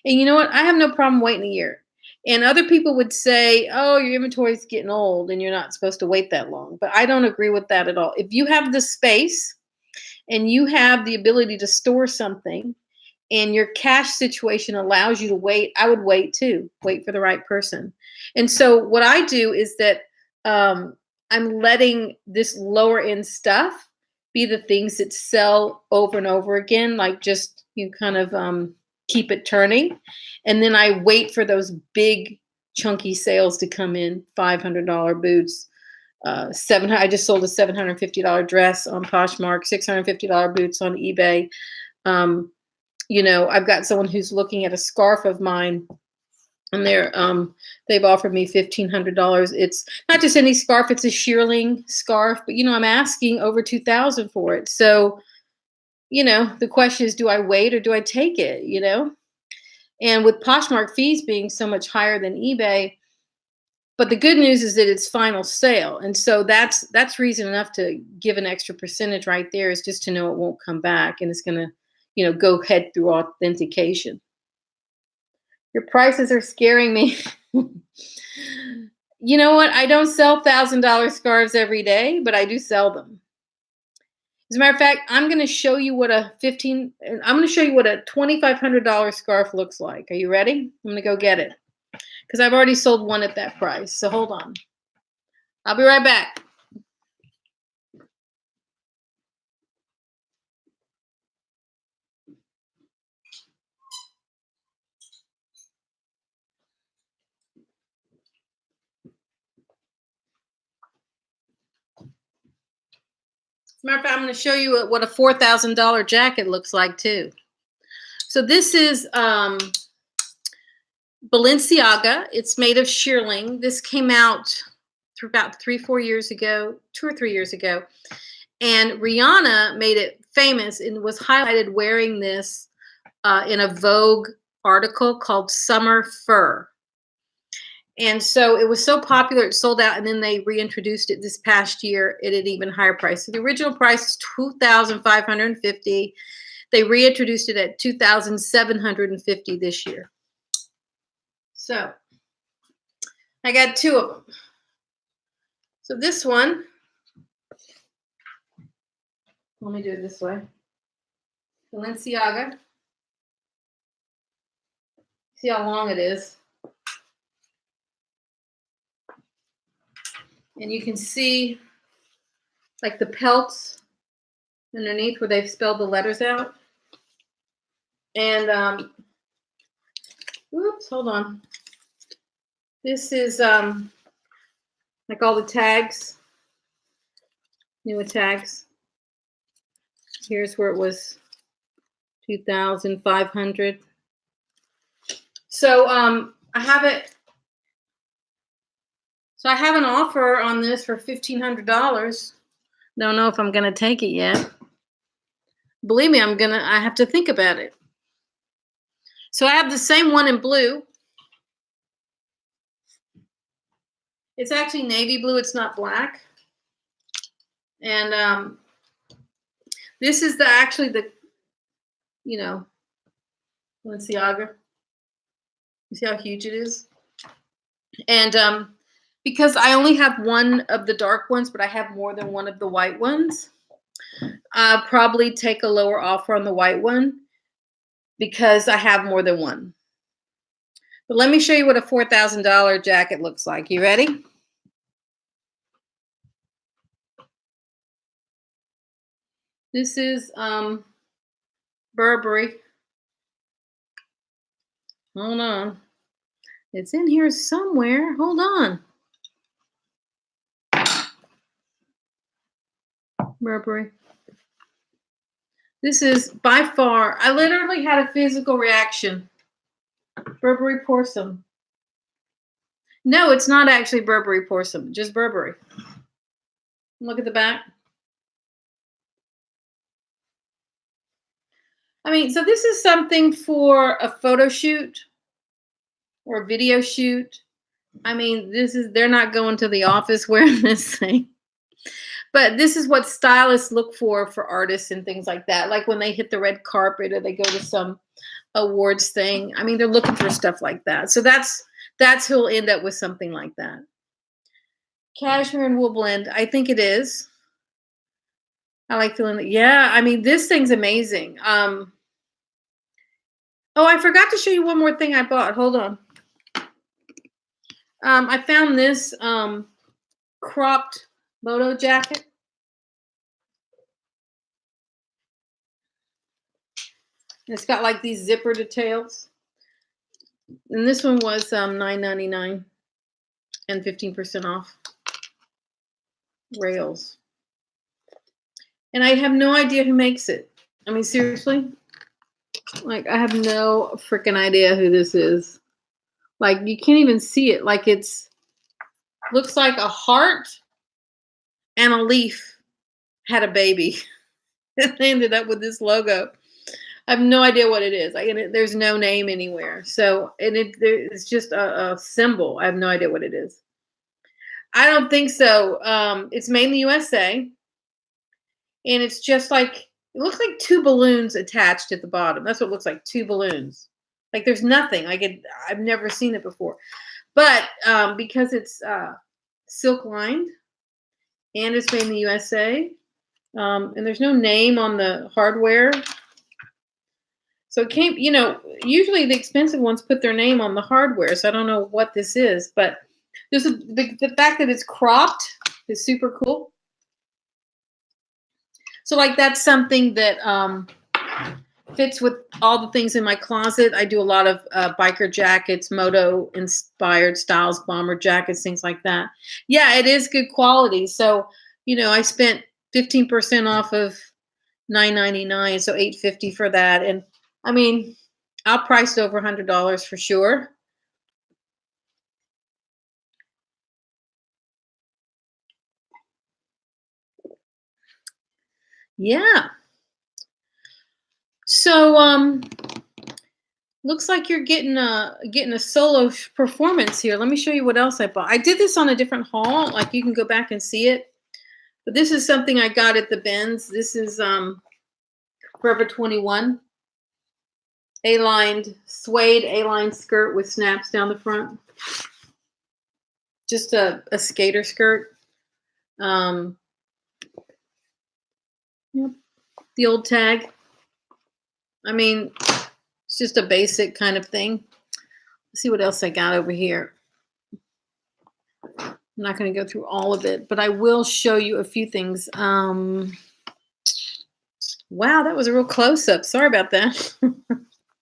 And you know what? I have no problem waiting a year. And other people would say, oh, your inventory is getting old and you're not supposed to wait that long. But I don't agree with that at all. If you have the space and you have the ability to store something and your cash situation allows you to wait, I would wait too. Wait for the right person. And so what I do is that I'm letting this lower end stuff be the things that sell over and over again, like just you kind of keep it turning. And then I wait for those big chunky sales to come in. $500 boots, I just sold a $750 dress on Poshmark, $650 boots on eBay. I've got someone who's looking at a scarf of mine, and they've offered me $1,500. It's not just any scarf; it's a shearling scarf. But I'm asking over $2,000 for it. So, the question is, do I wait or do I take it? And with Poshmark fees being so much higher than eBay, but the good news is that it's final sale, and so that's reason enough to give an extra percentage right there. Is just to know it won't come back, and it's gonna, go head through authentication. Your prices are scaring me. You know what? I don't sell $1,000 scarves every day, but I do sell them. As a matter of fact, I'm going to show you what a $2,500 scarf looks like. Are you ready? I'm going to go get it because I've already sold one at that price. So hold on. I'll be right back. Matter of fact, I'm going to show you what a $4,000 jacket looks like too. So this is Balenciaga. It's made of shearling. This came out about 2 or 3 years ago. And Rihanna made it famous and was highlighted wearing this in a Vogue article called Summer Fur. And so it was so popular, it sold out, and then they reintroduced it this past year at an even higher price. So the original price is $2,550. They reintroduced it at $2,750 this year. So I got 2 of them. So this one, let me do it this way. Balenciaga. See how long it is. And you can see like the pelts underneath where they've spelled the letters out. And, oops, hold on. This is like all the tags, newer tags. Here's where it was 2,500. So I have it. So I have an offer on this for $1,500. Don't know if I'm going to take it yet. Believe me, I have to think about it. So I have the same one in blue. It's actually navy blue. It's not black. And this is actually the Balenciaga. You see how huge it is? And because I only have one of the dark ones, but I have more than one of the white ones, I'll probably take a lower offer on the white one because I have more than one. But let me show you what a $4,000 jacket looks like. You ready? This is Burberry. Hold on. It's in here somewhere. Hold on. Burberry. This is by far, I literally had a physical reaction. Burberry porcelain. No, it's not actually Burberry porcelain, just Burberry. Look at the back. I mean, so this is something for a photo shoot or a video shoot. I mean, they're not going to the office wearing this thing. But this is what stylists look for artists and things like that. Like when they hit the red carpet or they go to some awards thing. I mean, they're looking for stuff like that. So that's That's who'll end up with something like that. Cashmere and wool blend. I think it is. I like feeling that. Yeah, I mean, this thing's amazing. Oh, I forgot to show you one more thing I bought. Hold on. I found this cropped moto jacket. It's got like these zipper details. And this one was $9.99 and 15% off. Rails. And I have no idea who makes it. I mean, seriously? Like, I have no freaking idea who this is. Like, you can't even see it. Like, looks like a heart and a leaf had a baby. And they ended up with this logo. I have no idea what it is. There's no name anywhere. So, and it's just a symbol. I have no idea what it is. I don't think so. It's made in the USA. And it's just like, it looks like two balloons attached at the bottom. That's what it looks like, two balloons. Like there's nothing. I've never seen it before. But because it's silk lined and it's made in the USA, and there's no name on the hardware. So it came, usually the expensive ones put their name on the hardware. So I don't know what this is, but the fact that it's cropped is super cool. So like that's something that fits with all the things in my closet. I do a lot of biker jackets, moto inspired styles, bomber jackets, things like that. Yeah, it is good quality. So, I spent 15% off of $9.99, so $8.50 for that. And I mean, I'll price it over $100 for sure. Yeah. So looks like you're getting a solo performance here. Let me show you what else I bought. I did this on a different haul. Like you can go back and see it. But this is something I got at the Benz. This is Forever 21. A-lined, suede A-line skirt with snaps down the front. Just a skater skirt. Yep. The old tag. I mean, it's just a basic kind of thing. Let's see what else I got over here. I'm not going to go through all of it, but I will show you a few things. Wow, that was a real close-up. Sorry about that.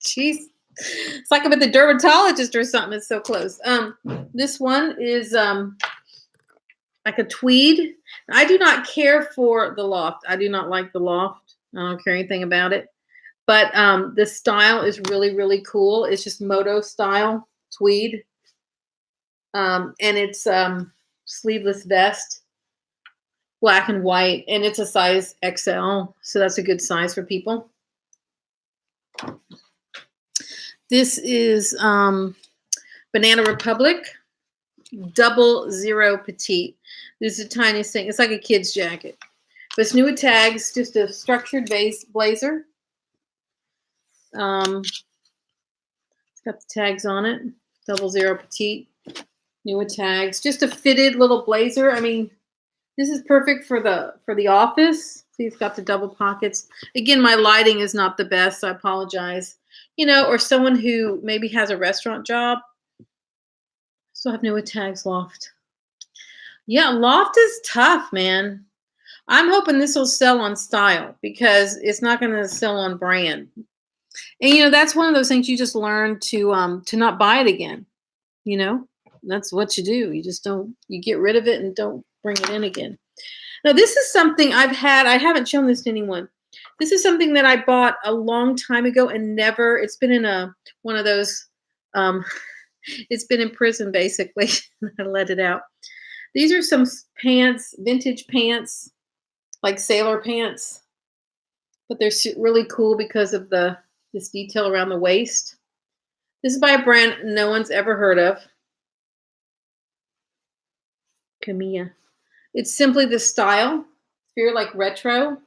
Jeez. It's like I'm at the dermatologist or something. It's so close. This one is like a tweed. I do not care for the loft. I do not like the loft. I don't care anything about it. But the style is really, really cool. It's just moto style tweed. And it's sleeveless vest, black and white, and it's a size XL. So that's a good size for people. This is Banana Republic 00 Petite. This is the tiniest thing. It's like a kid's jacket. But it's new with tags, just a structured base blazer. It's got the tags on it. 00 Petite. New with tags. Just a fitted little blazer. I mean, this is perfect for the office. See, it's got the double pockets. Again, my lighting is not the best, so I apologize. Or someone who maybe has a restaurant job. Still have new with tags loft. Yeah, loft is tough, man. I'm hoping this will sell on style because it's not going to sell on brand. And that's one of those things you just learn to not buy it again. That's what you do. You get rid of it and don't bring it in again. Now, this is something I haven't shown this to anyone. This is something that I bought a long time ago and it's been in one of those, it's been in prison basically. I let it out. These are some pants, vintage pants, like sailor pants, but they're really cool because of this detail around the waist. This is by a brand no one's ever heard of. Camilla. It's simply the style. If you're like retro,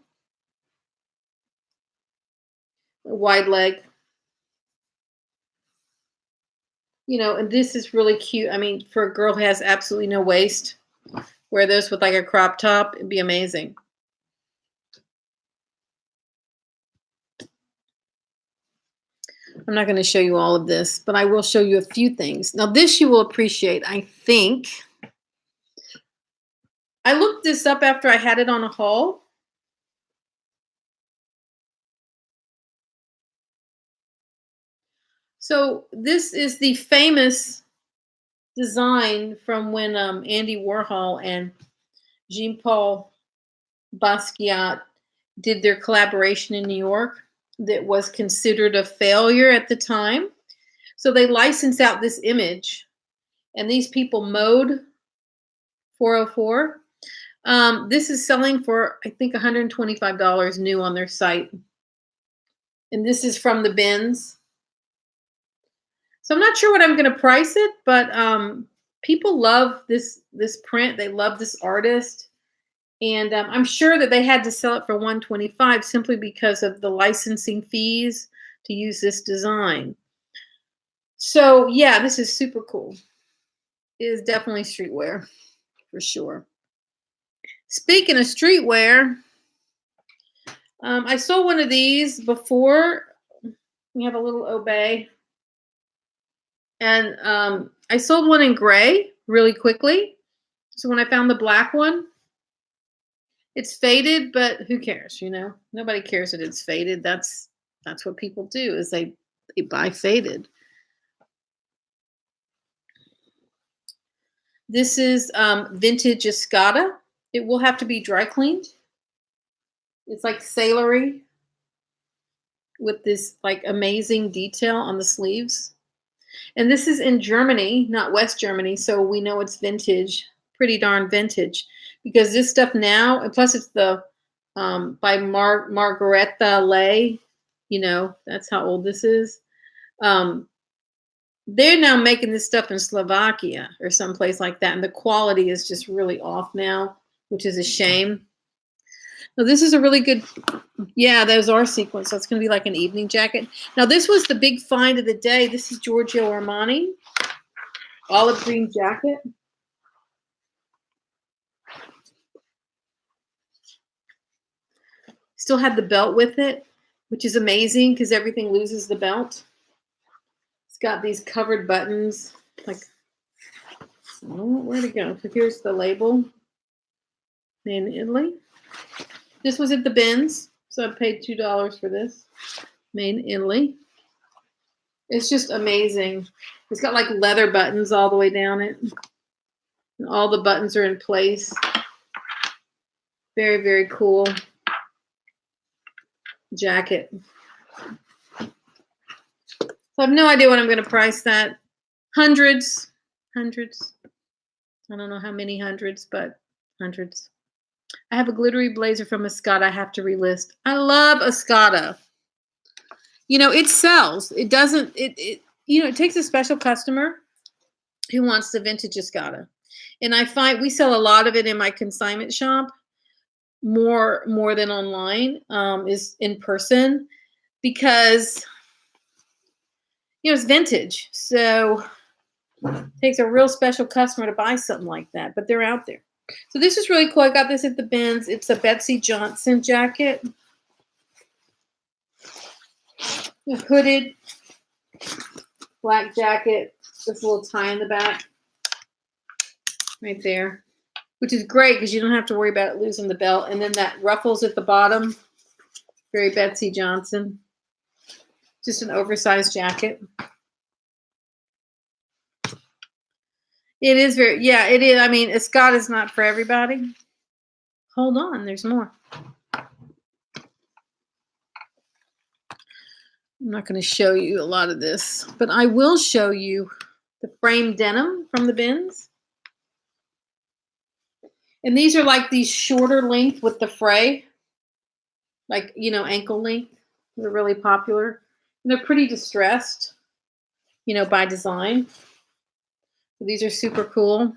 wide leg. You know, and this is really cute. I mean, for a girl who has absolutely no waist, wear this with like a crop top. It'd be amazing. I'm not going to show you all of this, but I will show you a few things. Now, this you will appreciate, I think. I looked this up after I had it on a haul. So this is the famous design from when Andy Warhol and Jean-Paul Basquiat did their collaboration in New York that was considered a failure at the time. So they licensed out this image, and these people mowed 404. This is selling for, I think, $125 new on their site. And this is from the bins. So I'm not sure what I'm going to price it, but people love this print. They love this artist. And I'm sure that they had to sell it for $125 simply because of the licensing fees to use this design. So yeah, this is super cool. It is definitely streetwear for sure. Speaking of streetwear, I saw one of these before. We have a little Obey. And I sold one in gray really quickly. So when I found the black one, it's faded, but who cares, you know? Nobody cares that it's faded. That's what people do, is they buy faded. This is vintage Escada. It will have to be dry cleaned. It's like sailory with this like amazing detail on the sleeves. And this is in Germany, not West Germany, so we know it's vintage, pretty darn vintage. Because this stuff now, and plus it's the by Margareta Lay, you know, that's how old this is. They're now making this stuff in Slovakia or someplace like that, and the quality is just really off now, which is a shame. Now this is a really good, yeah, those are sequins, so it's going to be like an evening jacket. Now this was the big find of the day. This is Giorgio Armani, olive green jacket. Still had the belt with it, which is amazing because everything loses the belt. It's got these covered buttons, like, I don't know where to go. So here's the label. Made in Italy. This was at the bins, so I paid $2 for this. Made in Italy. It's just amazing. It's got like leather buttons all the way down it. And all the buttons are in place. Very, very cool jacket. So I have no idea what I'm going to price that. Hundreds. I don't know how many hundreds, but hundreds. I have a glittery blazer from Escada I have to relist. I love Escada. You know, it sells. It doesn't, you know, it takes a special customer who wants the vintage Escada. And I find we sell a lot of it in my consignment shop. More than online, is in person, because you know it's vintage, so it takes a real special customer to buy something like that, but they're out there. So this is really cool. I got this at the bins. It's a Betsy Johnson jacket, a hooded black jacket, this little tie in the back right there, which is great because you don't have to worry about losing the belt. And then that ruffles at the bottom, very Betsy Johnson. Just an oversized jacket. It is very, yeah, it is. I mean, Escada's not for everybody. Hold on, there's more. I'm not going to show you a lot of this, but I will show you the frame denim from the bins. And these are like these shorter length with the fray, like, you know, ankle length. They're really popular. And they're pretty distressed, you know, by design. So these are super cool.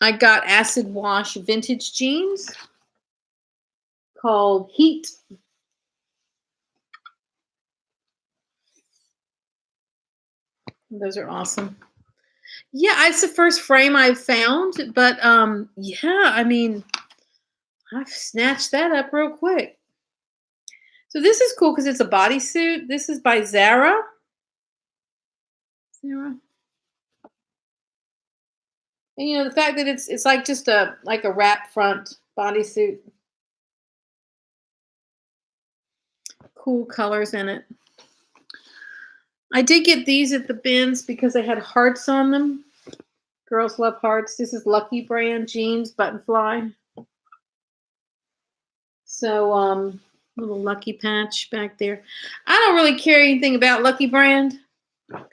I got acid wash vintage jeans called Heat. Those are awesome. Yeah, it's the first frame I've found, but yeah, I mean, I've snatched that up real quick. So this is cool because it's a bodysuit. This is by Zara. Zara. And you know, the fact that it's like just a like a wrap front bodysuit. Cool colors in it. I did get these at the bins because they had hearts on them. Girls love hearts. This is Lucky Brand jeans, button fly. So little Lucky patch back there. I don't really care anything about Lucky Brand. I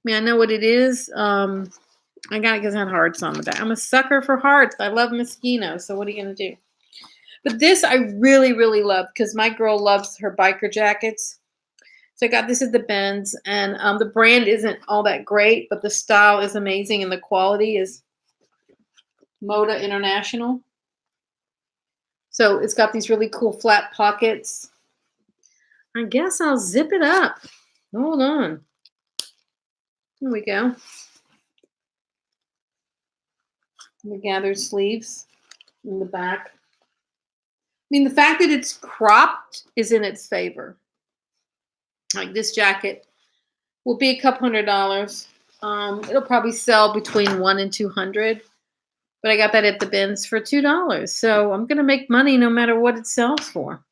mean, I know what it is. I got it because it had hearts on the back. I'm a sucker for hearts. I love Moschino. So what are you gonna do? But this I really, really love because my girl loves her biker jackets. So I got this at the Benz, and the brand isn't all that great, but the style is amazing, and the quality is Moda International. So it's got these really cool flat pockets. I guess I'll zip it up. Hold on. Here we go. The gathered sleeves in the back. I mean, the fact that it's cropped is in its favor. Like this jacket will be a couple $100. It'll probably sell between $100 and $200, but I got that at the bins for $2. So I'm gonna make money no matter what it sells for.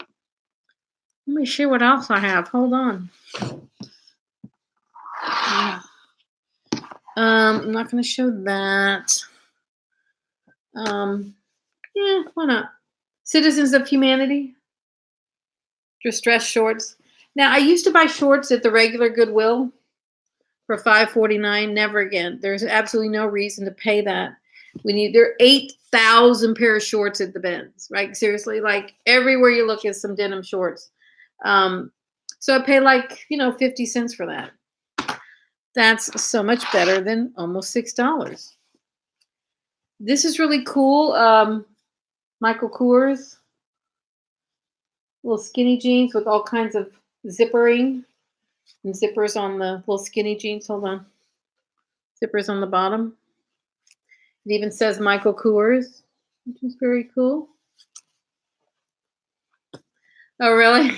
Let me show what else I have. Hold on. I'm not gonna show that. Yeah, why not? Citizens of Humanity. Distressed shorts. Now I used to buy shorts at the regular Goodwill for $5.49. Never again. There's absolutely no reason to pay that. There are 8,000 pair of shorts at the bins, right? Seriously, like everywhere you look is some denim shorts. So I pay like 50 cents for that. That's so much better than almost $6. This is really cool. Michael Kors, little skinny jeans with all kinds of zippering and zippers on the little skinny jeans. Hold on. Zippers on the bottom. It even says Michael Kors, which is very cool. Oh, really?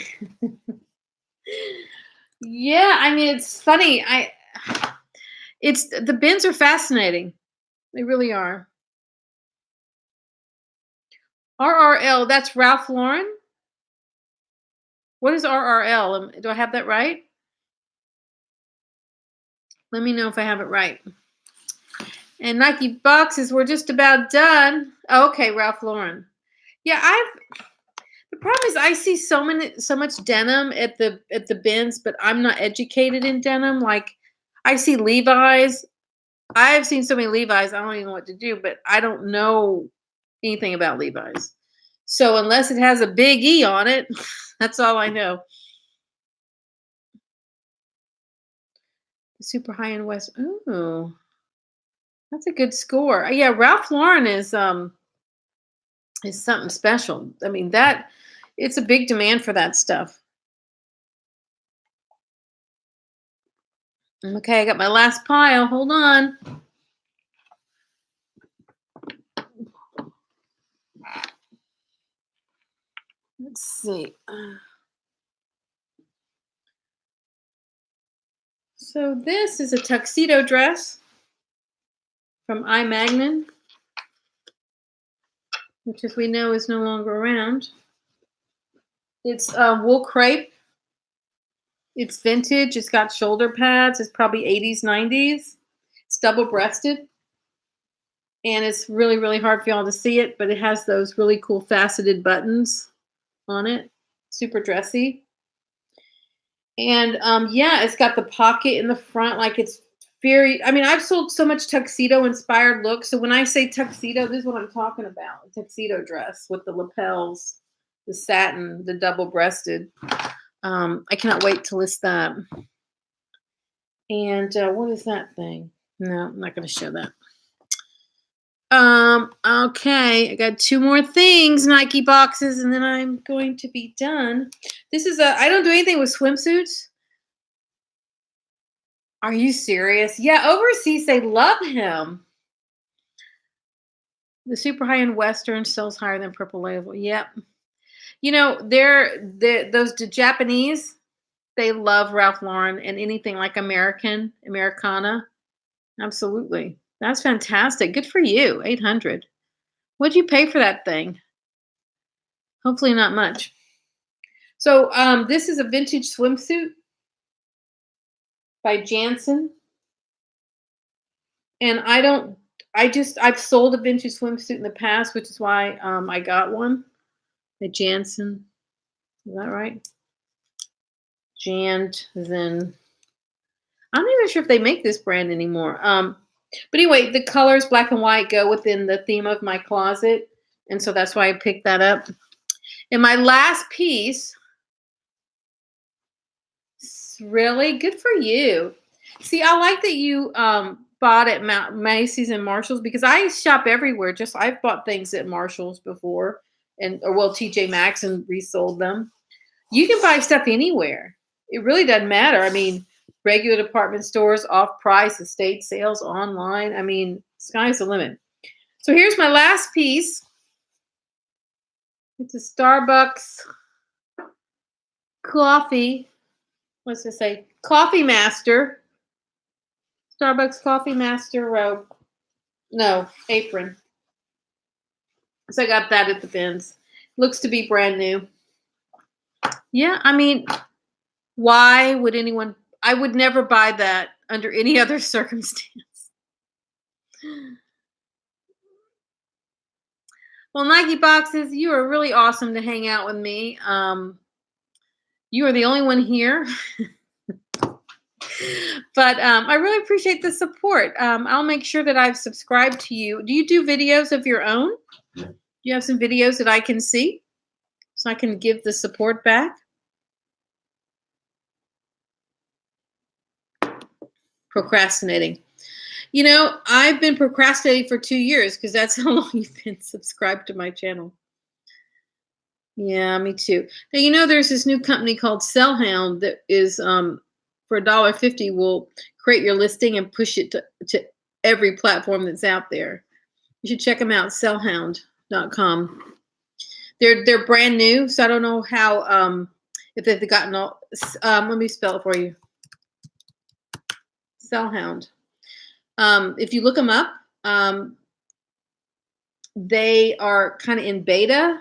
Yeah, I mean, it's funny. The bins are fascinating. They really are. RRL, that's Ralph Lauren? What is RRL? Do I have that right? Let me know if I have it right. And Nike boxes, we're just about done. Oh, okay, Ralph Lauren. Yeah, the problem is I see so much denim at the bins, but I'm not educated in denim. Like I see Levi's. I've seen so many Levi's, I don't even know what to do, but I don't know anything about Levi's. So unless it has a big E on it, that's all I know. Super high-end West. Ooh, that's a good score. Yeah, Ralph Lauren is something special. I mean, it's a big demand for that stuff. Okay, I got my last pile. Hold on. Let's see. So this is a tuxedo dress from I. Magnin, which as we know is no longer around. It's wool crepe. It's vintage. It's got shoulder pads. It's probably 80s, 90s. It's double-breasted. And it's really, really hard for y'all to see it, but it has those really cool faceted buttons on it. Super dressy. And yeah, it's got the pocket in the front. Like it's very, I mean, I've sold so much tuxedo inspired looks. So when I say tuxedo, this is what I'm talking about. A tuxedo dress with the lapels, the satin, the double-breasted. I cannot wait to list that. And what is that thing? No, I'm not going to show that. Okay, I got 2 more things, Nike boxes, and then I'm going to be done. This is I don't do anything with swimsuits. Are you serious? Yeah, overseas they love him. The super high-end Western sells higher than Purple Label. Yep. You know, the Japanese, they love Ralph Lauren and anything like Americana. Absolutely. That's fantastic. Good for you. 800. What'd you pay for that thing? Hopefully not much. So this is a vintage swimsuit by Jansen. And I've sold a vintage swimsuit in the past, which is why I got one at Jansen. Is that right? Jansen. I'm not even sure if they make this brand anymore. But anyway, the colors black and white go within the theme of my closet, and so that's why I picked that up. And my last piece, really good for you. See, I like that you bought at Macy's and Marshalls because I shop everywhere. I've bought things at Marshalls before, TJ Maxx and resold them. You can buy stuff anywhere. It really doesn't matter. I mean, regular department stores, off price, estate sales, online. I mean, sky's the limit. So here's my last piece. It's a Starbucks coffee. What's it say? Coffee Master. Starbucks Coffee Master robe. No, apron. So I got that at the bins. Looks to be brand new. Yeah, I mean, why would anyone? I would never buy that under any other circumstance. Well, Nike Boxes, you are really awesome to hang out with me. You are the only one here. But I really appreciate the support. I'll make sure that I've subscribed to you. Do you do videos of your own? Do you have some videos that I can see so I can give the support back? Procrastinating. You know, I've been procrastinating for 2 years because that's how long you've been subscribed to my channel. Yeah, me too. Now, you know, there's this new company called Sellhound that is for $1.50 will create your listing and push it to every platform that's out there. You should check them out, sellhound.com. They're brand new, so I don't know how if they've gotten all let me spell it for you. Sellhound. If you look them up, they are kind of in beta,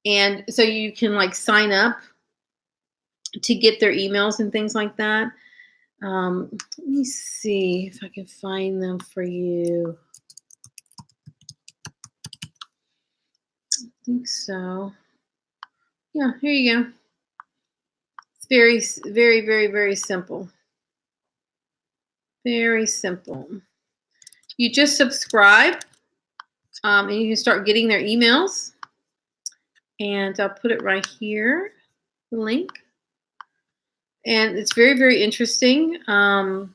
and so you can like sign up to get their emails and things like that. Let me see if I can find them for you. I think so. Yeah, here you go. It's very, very, very, very simple. Very simple. You just subscribe, and you can start getting their emails. And I'll put it right here, the link. And it's very, very interesting. But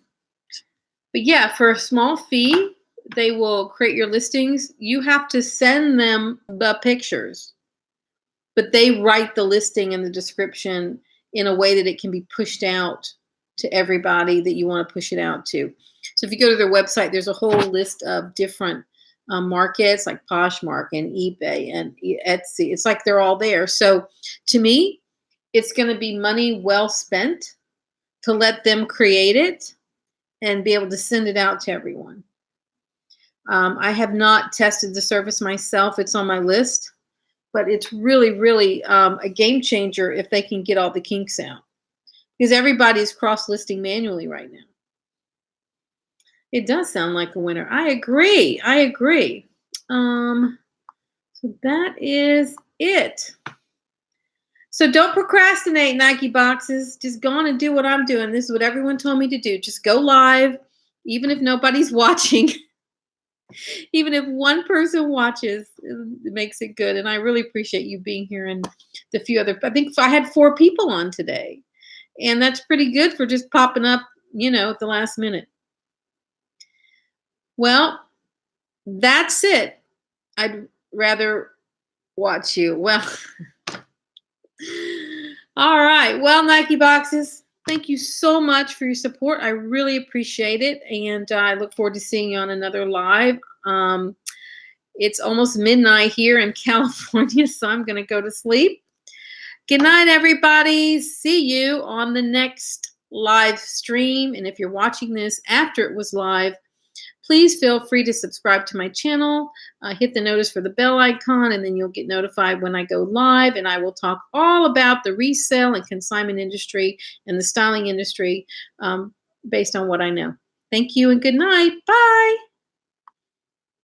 yeah, for a small fee, they will create your listings. You have to send them the pictures, but they write the listing and the description in a way that it can be pushed out to everybody that you want to push it out to. So if you go to their website, there's a whole list of different markets like Poshmark and eBay and Etsy. It's like they're all there. So to me, it's going to be money well spent to let them create it and be able to send it out to everyone. I have not tested the service myself. It's on my list, but it's really, really a game changer if they can get all the kinks out, because everybody's cross-listing manually right now. It does sound like a winner. I agree. I agree. So that is it. So don't procrastinate, Nike Boxes. Just go on and do what I'm doing. This is what everyone told me to do. Just go live, even if nobody's watching. Even if one person watches, it makes it good. And I really appreciate you being here and the few other, I think I had 4 people on today. And that's pretty good for just popping up, you know, at the last minute. Well, that's it. I'd rather watch you. Well, all right. Well, Nike Boxes, Thank you so much for your support. I really appreciate it. And I look forward to seeing you on another live. Um, it's almost midnight here in California, so I'm going to go to sleep. Good night, everybody. See you on the next live stream. And if you're watching this after it was live, please feel free to subscribe to my channel. Hit the notice for the bell icon, and then you'll get notified when I go live. And I will talk all about the resale and consignment industry and the styling industry based on what I know. Thank you and good night. Bye.